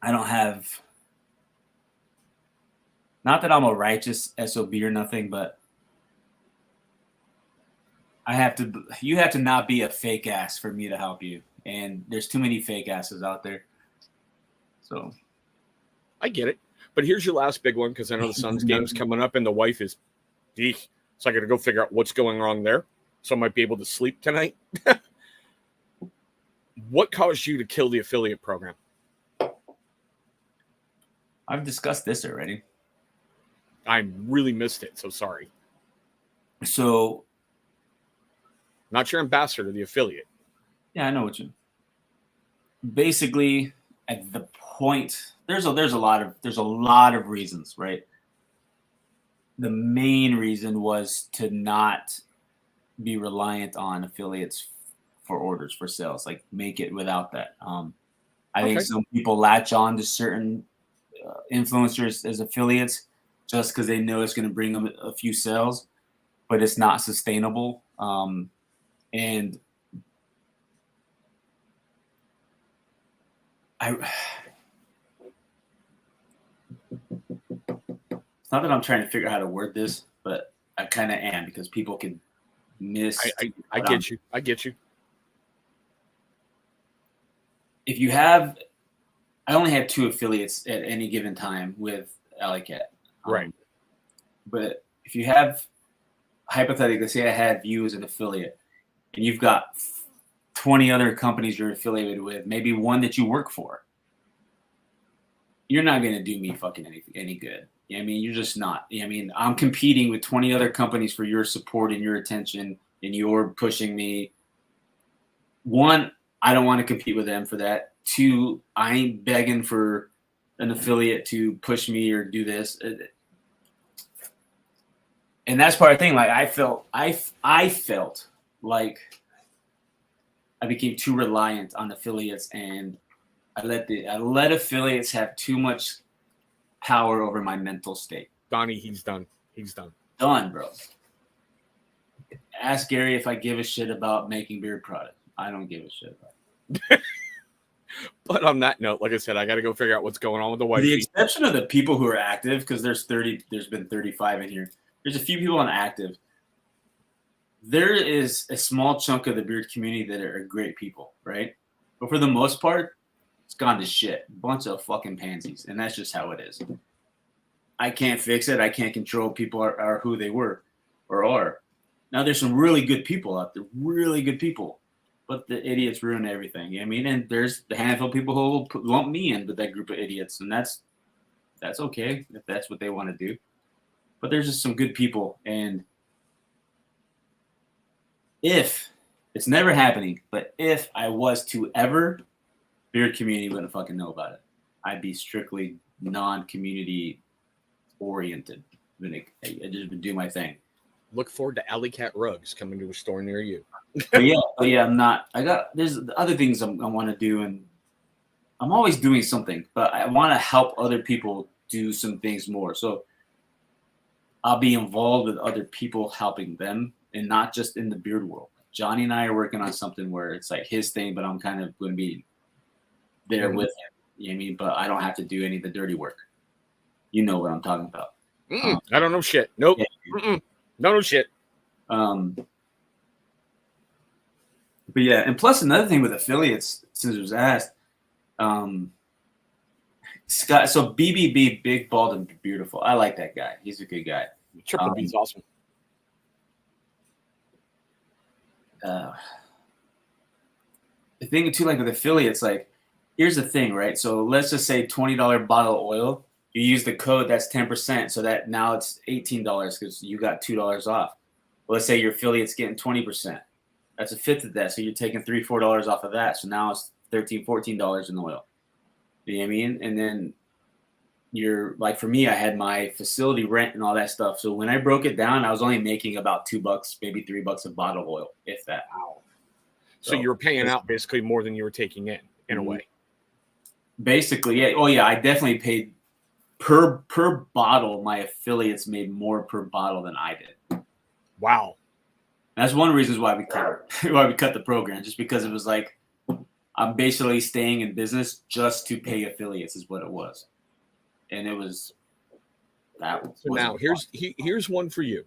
I don't have. Not that I'm a righteous SOB or nothing, but you have to not be a fake ass for me to help you. And there's too many fake asses out there. So I get it. But here's your last big one, because I know the Suns game's coming up and the wife is So I got to go figure out what's going wrong there. So I might be able to sleep tonight. What caused you to kill the affiliate program? I've discussed this already. I really missed it. So sorry. So, Not your ambassador, the affiliate. yeah, I know what you. Basically, at the point, there's a lot of reasons, right? The main reason was to not be reliant on affiliates for orders for sales, like make it without that. I think Okay. some people latch on to certain influencers as affiliates just because they know it's going to bring them a few sales, but it's not sustainable. And it's not that I'm trying to figure out how to word this, but I kind of am because people can miss. I get you. I get you. If you have, I only had 2 affiliates at any given time with Alley Cat. Right. But if you have, hypothetically, say I had you as an affiliate, and you've got 20 other companies you're affiliated with, maybe one that you work for, you're not going to do me fucking any good. You know what I mean? You're just not. You know what I mean? I'm competing with 20 other companies for your support and your attention, and you're pushing me. 1, I don't want to compete with them for that. 2, I ain't begging for an affiliate to push me or do this. And that's part of the thing. Like I felt like I became too reliant on affiliates, and I let affiliates have too much power over my mental state. Donnie, he's done. He's done. Done, bro. Ask Gary if I give a shit about making beard products. I don't give a shit about it. But on that note, like I said, I got to go figure out what's going on with the With wife. the exception of the people who are active, because there's been 35 in here. There's a few people on active. There is a small chunk of the beard community that are great people, right? But for the most part, it's gone to shit. Bunch of fucking pansies. And that's just how it is. I can't fix it. I can't control people are who they were or are. Now there's some really good people out there, really good people. But the idiots ruin everything. You know what I mean? And there's the handful of people who will lump me in with that group of idiots. And that's okay if that's what they want to do. But there's just some good people. And if it's never happening, but if I was to ever, beard community wouldn't fucking know about it. I'd be strictly non-community oriented. I just would do my thing. Look forward to Alley Cat rugs coming to a store near you. But yeah, I'm not. There's other things I want to do, and I'm always doing something. But I want to help other people do some things more. So I'll be involved with other people helping them, and not just in the beard world. Johnny and I are working on something where it's like his thing, but I'm kind of going to be there with him. You know what I mean? But I don't have to do any of the dirty work. You know what I'm talking about. I don't know shit. Nope. Yeah. No shit. But yeah, and plus another thing with affiliates, since it was asked, Scott. So BBB, big, bald, and beautiful. I like that guy. He's a good guy. Triple B's awesome. The thing too, like with affiliates, like here's the thing, right? So let's just say $20 bottle of oil. You use the code, that's 10%. So that now it's $18 because you got $2 off. Well, let's say your affiliate's getting 20%. That's a fifth of that. So you're taking $3, $4 off of that. So now it's $13, $14 in oil. You know what I mean? And then you're like, for me, I had my facility rent and all that stuff. So when I broke it down, I was only making about $2, maybe $3 a bottle of oil, if that. So you were paying out basically more than you were taking in a way. Basically, yeah. Oh yeah, I definitely paid per bottle. My affiliates made more per bottle than I did. Wow. That's one of the reasons why we cut the program, just because it was like I'm basically staying in business just to pay affiliates is what it was. And it was that. So now here's one for you.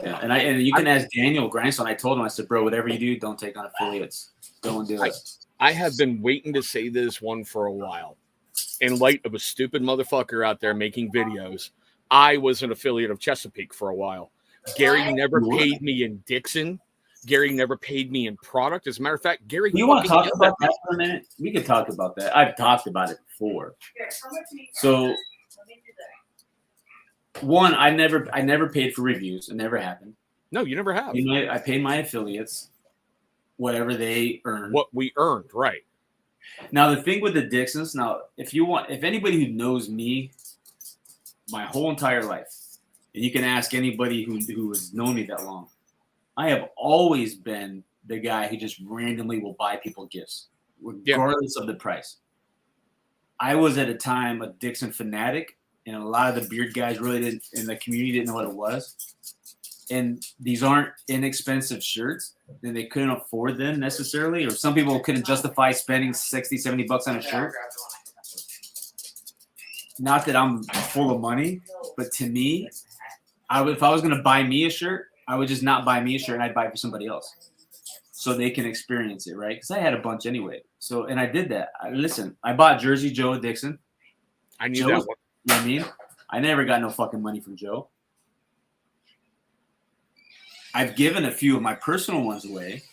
Yeah, and you can ask Daniel Grandson. I told him, I said, bro, whatever you do, don't take on affiliates. Don't do it. I have been waiting to say this one for a while. In light of a stupid motherfucker out there making videos, I was an affiliate of Chesapeake for a while. Gary never What? paid me in Dixon. Gary never paid me in product. As a matter of fact, Gary. You want to fucking talk yelled about at me. that for a minute? We could talk about that. I've talked about it before. Here, how much do you- So Let me do that. one, I never paid for reviews. It never happened. No, you never have. I paid my affiliates whatever they earned. What we earned, right? Now the thing with the Dixons, if anybody who knows me my whole entire life, and you can ask anybody who has known me that long, I have always been the guy who just randomly will buy people gifts, regardless of the price. I was at a time a Dixon fanatic, and a lot of the beard guys really didn't, in the community didn't know what it was. And these aren't inexpensive shirts, and they couldn't afford them necessarily, or some people couldn't justify spending $60-$70 on a shirt. Not that I'm full of money, but to me, if I was going to buy me a shirt, I would just not buy me a shirt, and I'd buy it for somebody else so they can experience it, right? Because I had a bunch anyway. So, and I did that. I bought Jersey Joe Dixon. I knew that one. You know what I mean? I never got no fucking money from Joe. I've given a few of my personal ones away.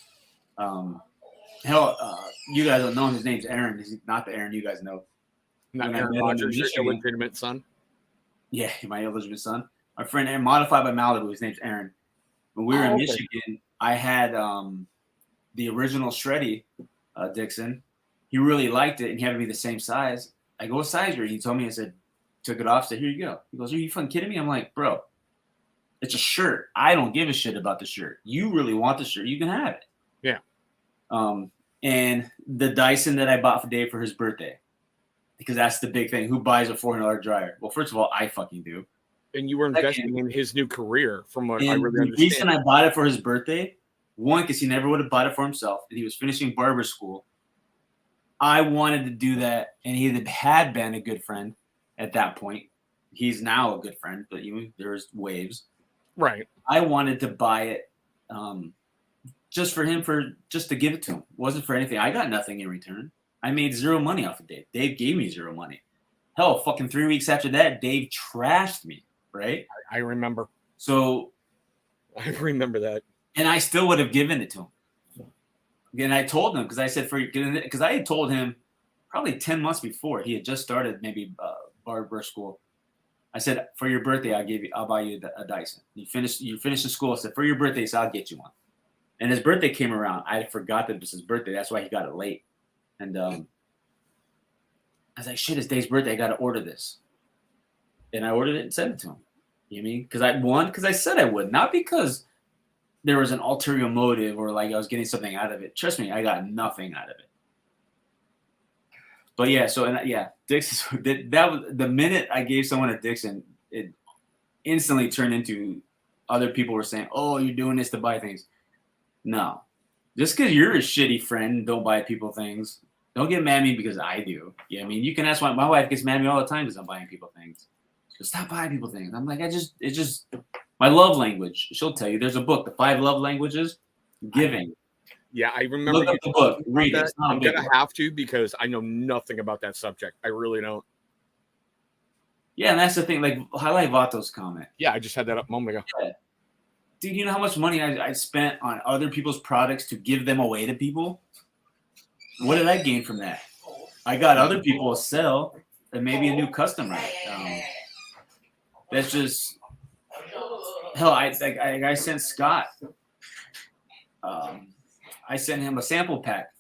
You guys don't know him. His name's Aaron. He's not the Aaron you guys know. Not When I Aaron met him in Rodgers, your Michigan- illegitimate son. Yeah, my illegitimate son. My friend Aaron, modified by Malibu. His name's Aaron. When we were in okay. Michigan, I had the original Shreddy Dixon. He really liked it, and he had to be the same size. I go, what size are you? He told me. I said, took it off. Said, here you go. He goes, are you fucking kidding me? I'm like, bro, it's a shirt. I don't give a shit about the shirt. You really want the shirt, you can have it. Yeah. And the Dyson that I bought for Dave for his birthday, because that's the big thing. Who buys a $400 dryer? Well, first of all, I fucking do. And you were investing in his new career, from what I And really the understand. reason I bought it for his birthday, one, because he never would have bought it for himself, and he was finishing barber school. I wanted to do that, and he had been a good friend at that point. He's now a good friend, but there's waves. Right. I wanted to buy it just for him, just to give it to him. It wasn't for anything. I got nothing in return. I made zero money off of Dave. Dave gave me zero money. Hell, fucking 3 weeks after that, Dave trashed me, right? I remember. So, I remember that. and I still would have given it to him. And I told him, because I said because I had told him probably 10 months before he had just started maybe barber school. I said, for your birthday, I'll buy you a Dyson. You finish the school. I said, for your birthday, so I'll get you one. And his birthday came around. I forgot that it was his birthday. That's why he got it late. And I was like, shit, it's Dave's birthday. I got to order this. And I ordered it and sent it to him. You know what I mean? Because I said I would. Not because there was an ulterior motive or like I was getting something out of it. Trust me, I got nothing out of it. But yeah, Dixon. That was the minute I gave someone a Dixon, it instantly turned into other people were saying, "Oh, you're doing this to buy things." No, just because you're a shitty friend, don't buy people things. Don't get mad at me because I do. Yeah, I mean, you can ask my wife gets mad at me all the time because I'm buying people things. She goes, stop buying people things. I'm like, it's just my love language. She'll tell you. There's a book, The 5 Love Languages. Giving. Yeah, I remember. Look up the book. Read it. I'm going to have to because I know nothing about that subject. I really don't. Yeah, and that's the thing. Like, highlight Vato's comment. Yeah, I just had that up a moment ago. Yeah. Dude, you know how much money I spent on other people's products to give them away to people? What did I gain from that? I got other people to sell and maybe a new customer. That's just hell. I sent Scott. I sent him a sample pack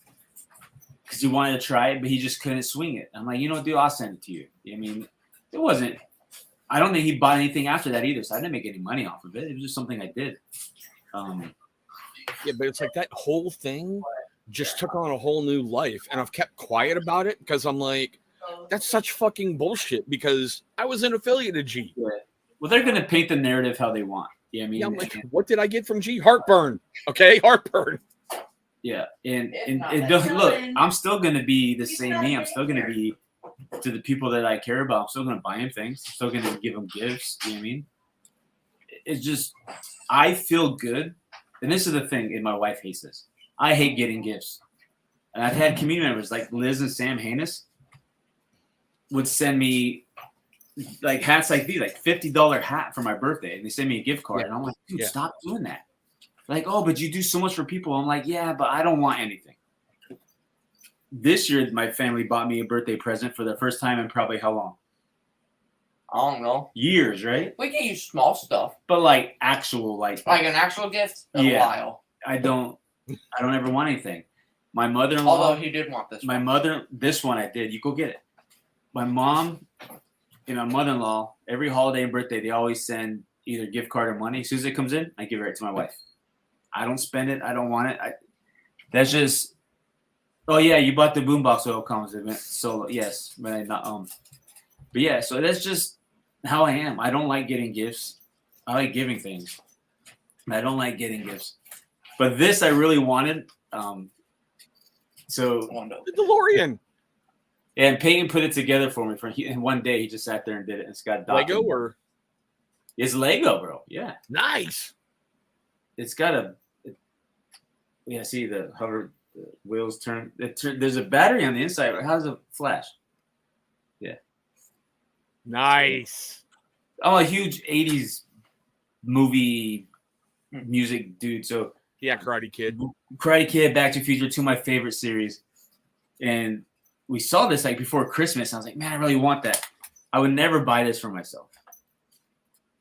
because he wanted to try it, but he just couldn't swing it. I'm like, dude, I'll send it to you. I mean, it wasn't. I don't think he bought anything after that either, so I didn't make any money off of it. It was just something I did. Yeah, but it's like that whole thing just took on a whole new life, and I've kept quiet about it because I'm like, that's such fucking bullshit because I was an affiliate of G. Yeah. Well, they're going to paint the narrative how they want. Yeah, I mean, I'm like, what did I get from G? Heartburn. Okay, heartburn. Yeah, and look, I'm still going to be the same me. I'm still going to be to the people that I care about. I'm still going to buy them things. I'm still going to give them gifts. You know what I mean? It's just, I feel good. And this is the thing, and my wife hates this. I hate getting gifts. And I've had community members like Liz and Sam Haynes would send me like hats like these, like $50 hat for my birthday, and they send me a gift card, and I'm like, dude, Yeah. stop doing that. Like, oh, but you do so much for people. I'm like, yeah, but I don't want anything. This year, my family bought me a birthday present for the first time in probably how long? I don't know. Years, right? We can use small stuff, But like actual, like like an actual gift. A Yeah. while. I don't ever want anything. My mother-in-law. Although he did want this. My one. mother, this one I did. You go get it. My mom and my mother-in-law, every holiday and birthday, they always send either gift card or money. As soon as it comes in, I give it right to my wife. I don't spend it. I don't want it. That's just. Oh yeah, you bought the boombox, so it comes in. So yes, but I not But yeah, so that's just how I am. I don't like getting gifts. I like giving things. I don't like getting gifts. But this I really wanted. So The DeLorean. and Peyton put it together for me. In one day, he just sat there and did it. And it's got Lego or it's Lego, bro. Yeah, nice. it's got yeah. See the hover the wheels turn. There's a battery on the inside. How does it flash? Nice. I'm a huge '80s movie music dude. So Yeah, Karate Kid. Karate Kid, Back to the Future, two of my favorite series. And we saw this like before Christmas. And I was like, man, I really want that. I would never buy this for myself.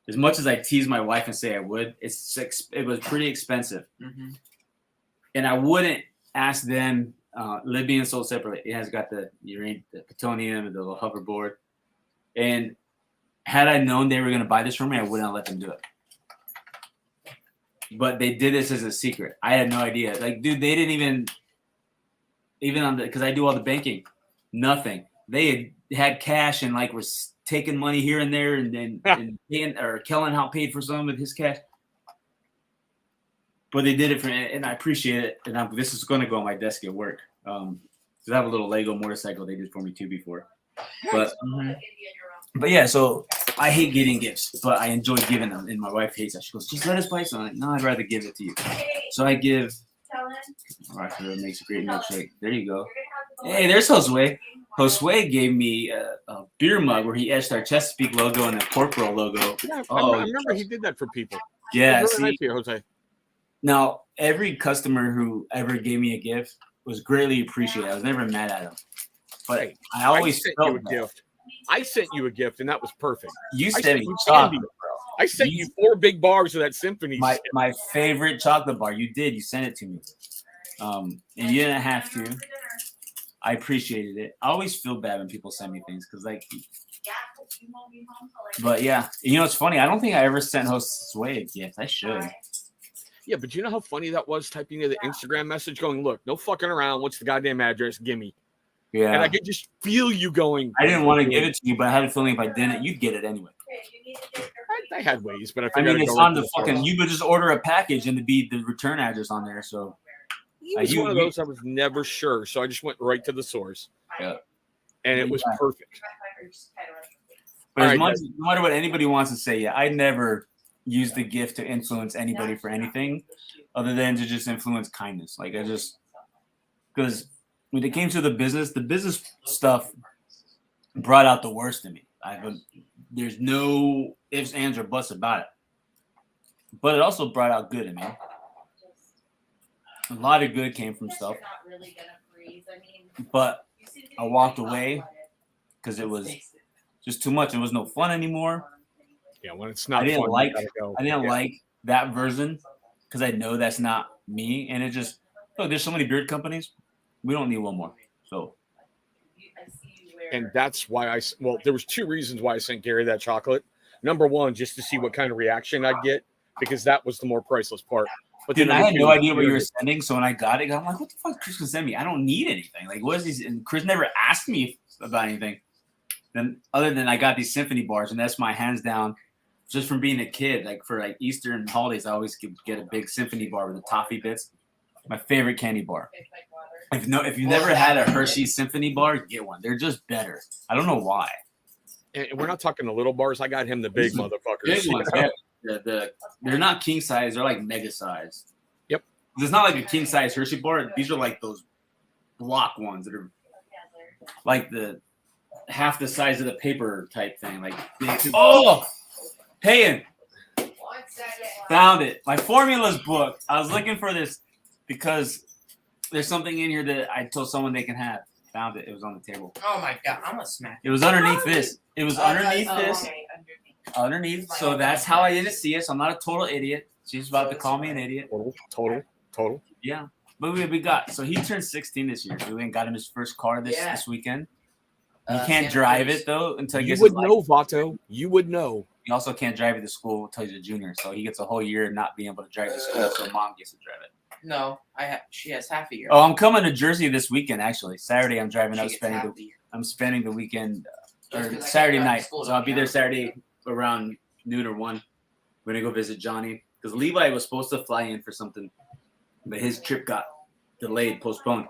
As much as I tease my wife and say I would, it was pretty expensive. Mm-hmm. And I wouldn't ask them. Libby and Soul separately. It has got the plutonium and the little hoverboard. And had I known they were going to buy this for me, I wouldn't have let them do it. But they did this as a secret. I had no idea. Like, dude, they didn't even on because I do all the banking, nothing. They had cash and like was taking money here and there, and then paying, or Kellen how paid for some of his cash. But they did it for, and I appreciate it. And this is going to go on my desk at work. Because I have a little Lego motorcycle they did for me too before. But yeah, so I hate getting gifts, but I enjoy giving them. And my wife hates that. She goes, just let us buy some. I'm like, no, I'd rather give it to you. So I give. Arthur makes a great milkshake. There you go. Hey, there's Josue. Josue gave me a beer mug where he etched our Chesapeake logo and the Corporal logo. Yeah, Oh, I remember he did that for people. Yeah, It was really see, nice of you, Jose. now every customer who ever gave me a gift was greatly appreciated. I was never mad at them. But Hey, I always sent felt you a bad. gift. I sent you a gift, and that was perfect. You I sent sent me you chocolate, candy. bro. I sent you 4 big bars of that symphony. shit. My favorite chocolate bar. You did. You sent it to me. And you didn't have to. I appreciated it. I always feel bad when people send me things because, like, but yeah, you know, it's funny. I don't think I ever sent Josue a gift. I should. Yeah, but you know how funny that was typing in the Instagram message going, look, no fucking around. What's the goddamn address? Gimme. And I Yeah. could just feel you going. I didn't want to give it to you, but I had a feeling if I didn't, you'd get it anyway. I had ways, but I I figured mean, I'd it's go right on to the source. fucking. You could just order a package and it'd be the return address on there. So He was you- one of those I was never sure, so I just went right to the source. Yeah. And it was Yeah. perfect. But All as right, much, guys. no matter what anybody wants to say, yeah, I never use the gift to influence anybody for anything other than to just influence kindness. Like I just, because when it came to the business stuff brought out the worst in me. There's no ifs, ands, or buts about it. But it also brought out good in me. A lot of good came from stuff. But I walked away because it was just too much. It was no fun anymore. Yeah, when it's not I didn't fun, like- you gotta go. I didn't Yeah. like that version because I know that's not me. And it just, look, there's so many beard companies. We don't need one more. So, And that's why there was 2 reasons why I sent Gary that chocolate. Number 1, just to see what kind of reaction I'd get, because that was the more priceless part. But dude, then I number had 2, no idea what you were sending. So when I got it, I'm like, what the fuck is Chris gonna send me? I don't need anything. Like, what is these? And Chris never asked me about anything. Then, other than I got these symphony bars, and that's my hands down, just from being a kid. Like for like Easter and holidays, I always get a big symphony bar with the toffee bits. My favorite candy bar. If you've never had a Hershey symphony bar, get one. They're just better. I don't know why. And we're not talking the little bars. I got him the big motherfuckers. Big you ones, know? yeah. They're not king size. They're like mega size. Yep. It's not like a king size Hershey bar. These are like those block ones that are like the half the size of the paper type thing. Like, oh, paying. Found it. My formulas book. I was looking for this because there's something in here that I told someone they can have. Found it. It was on the table. Oh my god, I'm gonna smack It was underneath this. It was underneath this. okay, Underneath. So that's how I didn't see it. So I'm not a total idiot. She's about to call me an idiot. Total. Yeah. But we got, so he turned 16 this year. So we went and got him his first car this weekend. He can't Santa drive Cruz. it though until he You gets would his know, Vato. You would know. He also can't drive it to school until he's a junior. So he gets a whole year not being able to drive to school. So mom gets to drive it. No, she has half a year. Oh, I'm coming to Jersey this weekend. Actually, Saturday I'm driving She up, gets spending half the a year. I'm spending the weekend Just or 'cause I Saturday can't drive night. to school So I'll be there don't Saturday around noon or 1. We're gonna go visit Johnny because Levi was supposed to fly in for something, but his trip got delayed, postponed.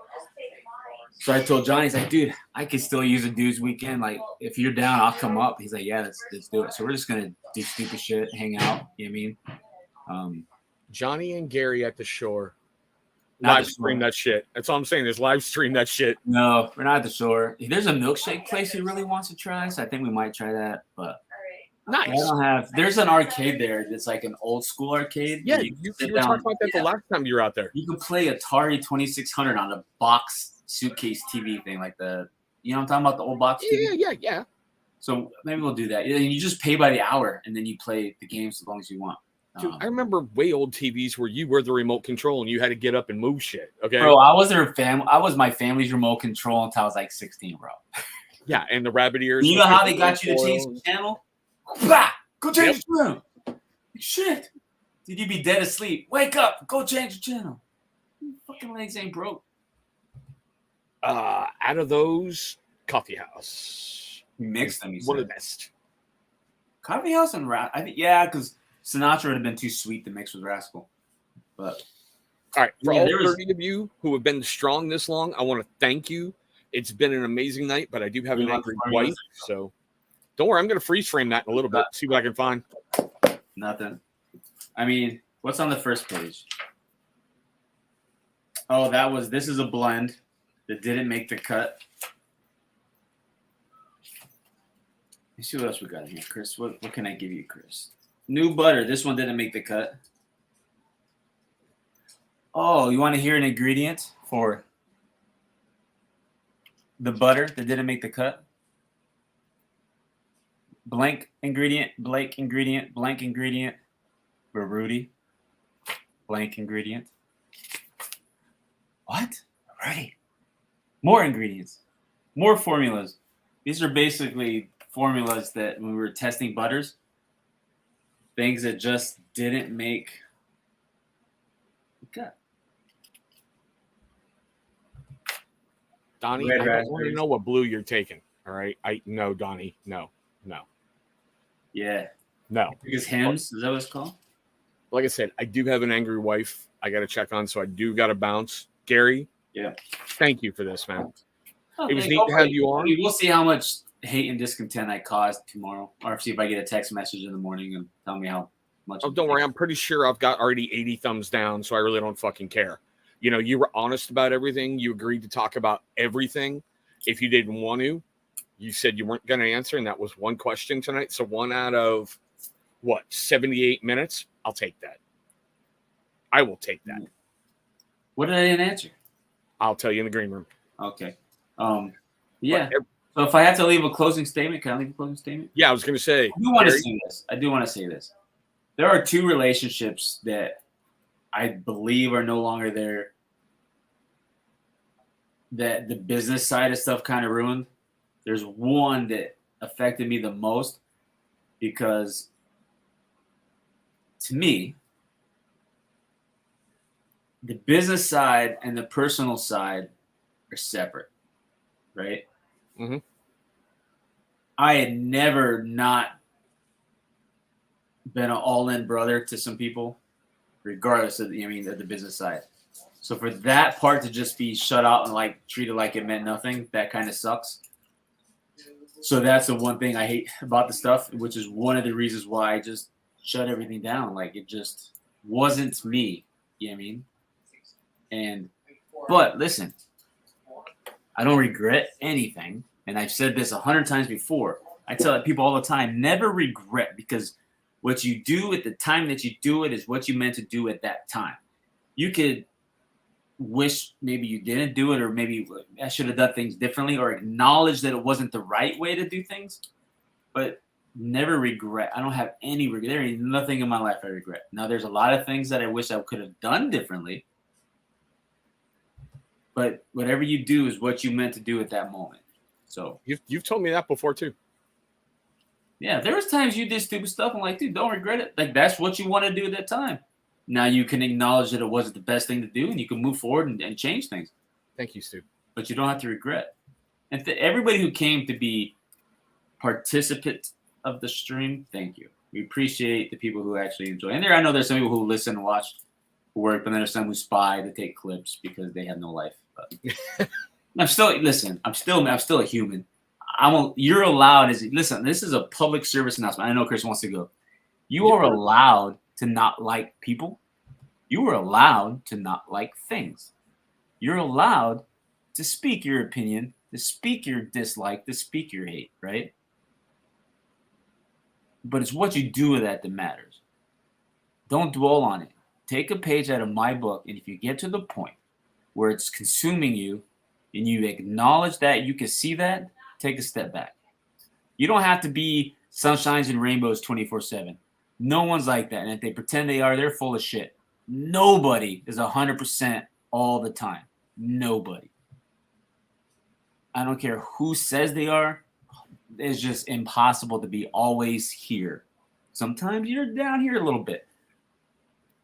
So I told Johnny, he's like, dude, I could still use a dude's weekend. Like, if you're down, I'll come up. He's like, yeah, let's do it. So we're just gonna do stupid shit, hang out. You know what I mean? Johnny and Gary at the shore. Not Live the stream shore. that shit. That's all I'm saying. Is live stream that shit. No, we're not at the shore. There's a milkshake place he really wants to try, so I think we might try that. But I Nice. don't have. There's an arcade there that's like an old school arcade. Yeah, where you can were sit talking down. about that the Yeah. last time you were out there. You can play Atari 2600 on a box suitcase TV thing, like the, you know what I'm talking about, the old box TV. Yeah. So maybe we'll do that. Yeah, you just pay by the hour, and then you play the games as long as you want. Dude, I remember way old TVs where you were the remote control and you had to get up and move shit. Okay. Bro, I was my family's remote control until I was like 16, bro. Yeah, and the rabbit ears. You know how they got you to change the channel? Bah! Go change the channel. Shit. Did you be dead asleep? Wake up. Go change the channel. Your fucking legs ain't broke. Out of those, Coffee House. You mixed them, you One of said. the best. Coffee House and I think, yeah, because Sinatra would have been too sweet to mix with Rascal. But All right, for Yeah, all there was- 30 of you who have been strong this long, I want to thank you. It's been an amazing night, but I do have an Yeah, angry sorry, wife, listen. so don't worry. I'm going to freeze frame that in a little bit. See what I can find. nothing. I mean, what's on the first page? Oh, this is a blend that didn't make the cut. Let's see what else we got in here, Chris. What can I give you, Chris? New butter. This one didn't make the cut. Oh, you want to hear an ingredient for the butter that didn't make the cut? Blank ingredient, blank ingredient, blank ingredient. Rudy. Blank ingredient. What? Rudy. More ingredients. More formulas. These are basically formulas that when we were testing butters, things that just didn't make the cut. Donnie, Red I don't want to raspberries. know what blue you're taking. All right. No, Donnie. No. Yeah. No. Because hymns, is that what it's called? Like I said, I do have an angry wife I got to check on, so I do got to bounce. Gary, Yeah. thank you for this, man. Oh, It was thank- neat to have you on. I mean, we'll see how much hate and discontent I caused tomorrow, or see if I get a text message in the morning and tell me how much. Oh, don't worry. I'm pretty sure I've got already 80 thumbs down, so I really don't fucking care. You know, you were honest about everything. You agreed to talk about everything. If you didn't want to, you said you weren't going to answer, and that was one question tonight. So 1 out of, 78 minutes? I'll take that. I will take that. What did I didn't answer? I'll tell you in the green room. Okay. Yeah. But So if I have to leave a closing statement, can I leave a closing statement? yeah, I was going to say. I do want to Gary, say this. I do want to say this. There are 2 relationships that I believe are no longer there, that the business side of stuff kind of ruined. There's one that affected me the most because, to me, the business side and the personal side are separate, right? Mhm. I had never not been an all-in brother to some people, regardless of the business side. So for that part to just be shut out and like treated like it meant nothing, that kind of sucks. So that's the one thing I hate about the stuff, which is one of the reasons why I just shut everything down. Like it just wasn't me. You know what I mean? But listen, I don't regret anything. and I've said this 100 times before. I tell people all the time, never regret, because what you do at the time that you do it is what you meant to do at that time. You could wish maybe you didn't do it, or maybe I should have done things differently, or acknowledge that it wasn't the right way to do things, but never regret. I don't have any regret. There ain't nothing in my life I regret. Now, there's a lot of things that I wish I could have done differently, but whatever you do is what you meant to do at that moment. So You've told me that before too. yeah, there was times you did stupid stuff. I'm like, dude, don't regret it. Like, that's what you want to do at that time. Now you can acknowledge that it wasn't the best thing to do, and you can move forward and change things. Thank you, Stu. But you don't have to regret. And everybody who came to be participants of the stream, thank you. We appreciate the people who actually enjoy. And I know there's some people who listen and watch, who work, but then there's some who spy to take clips because they have no life. But I'm still a human. You're allowed. Listen, this is a public service announcement. I know Chris wants to go. You are allowed to not like people. You are allowed to not like things. You're allowed to speak your opinion, to speak your dislike, to speak your hate, right? But it's what you do with that matters. Don't dwell on it. Take a page out of my book, and if you get to the point where it's consuming you and you acknowledge that, you can see that, take a step back. You don't have to be sunshines and rainbows 24/7. No one's like that. And if they pretend they are, they're full of shit. Nobody is 100% all the time. Nobody. I don't care who says they are. It's just impossible to be always here. Sometimes you're down here a little bit.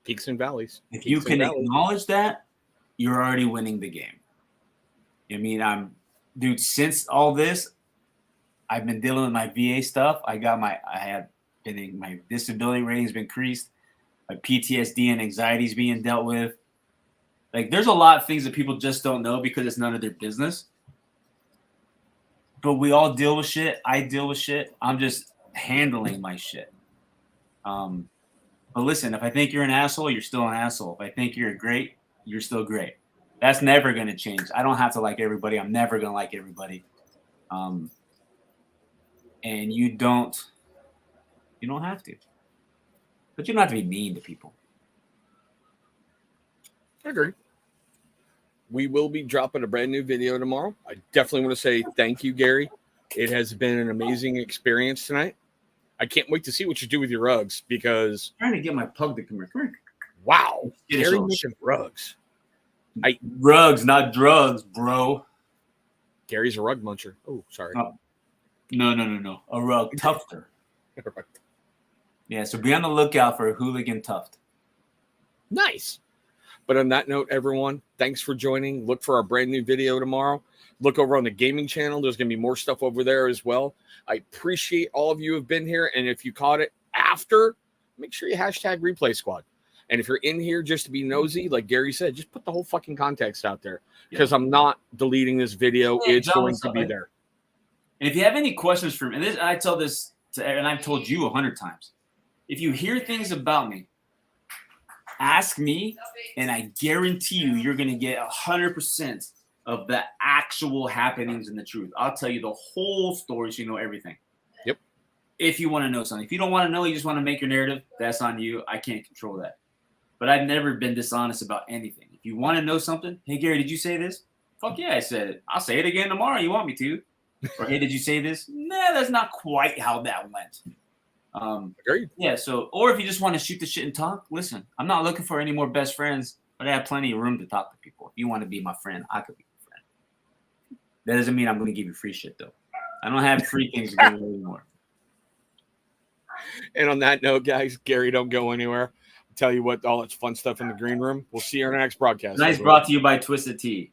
Peaks and valleys. If you Peaks and can valleys. acknowledge that, you're already winning the game. I mean, dude, since all this, I've been dealing with my VA stuff. My disability rating's been increased. My PTSD and anxiety is being dealt with. Like, there's a lot of things that people just don't know because it's none of their business. But we all deal with shit. I deal with shit. I'm just handling my shit. But listen, if I think you're an asshole, you're still an asshole. If I think you're great, you're still great. That's never going to change. I don't have to like everybody. I'm never going to like everybody. And you don't have to. But you don't have to be mean to people. I agree. We will be dropping a brand new video tomorrow. I definitely want to say thank you, Gary. It has been an amazing experience tonight. I can't wait to see what you do with your rugs because I'm trying to get my pug to come here. Come here. wow, Get Gary yourself. making rugs. Rugs, not drugs, bro. Gary's a rug muncher. Oh, sorry. Oh. No. A rug tufter. Yeah, so be on the lookout for a hooligan tuft. Nice. But on that note, everyone, thanks for joining. Look for our brand new video tomorrow. Look over on the gaming channel. There's going to be more stuff over there as well. I appreciate all of you who have been here. And if you caught it after, make sure you hashtag replay squad. And if you're in here just to be nosy, like Gary said, just put the whole fucking context out there because I'm not deleting this video. Hey, It's John, going to be there. And if you have any questions for me, and I tell this and I've told you 100 times, if you hear things about me, ask me, and I guarantee you're going to get 100% of the actual happenings and the truth. I'll tell you the whole story so you know everything. Yep. If you want to know something. If you don't want to know, you just want to make your narrative, that's on you. I can't control that. But I've never been dishonest about anything. If you want to know something, hey, Gary, did you say this? Fuck yeah, I said it. I'll say it again tomorrow. You want me to? Or, hey, did you say this? Nah, that's not quite how that went. Agreed. Yeah, so, or if you just want to shoot the shit and talk, listen, I'm not looking for any more best friends, but I have plenty of room to talk to people. If you want to be my friend, I could be your friend. That doesn't mean I'm going to give you free shit, though. I don't have free things to give away anymore. And on that note, guys, Gary, don't go anywhere. I'll tell you what, all that's fun stuff in the green room. We'll see you in our next broadcast. Nice brought to you by Twisted Tea.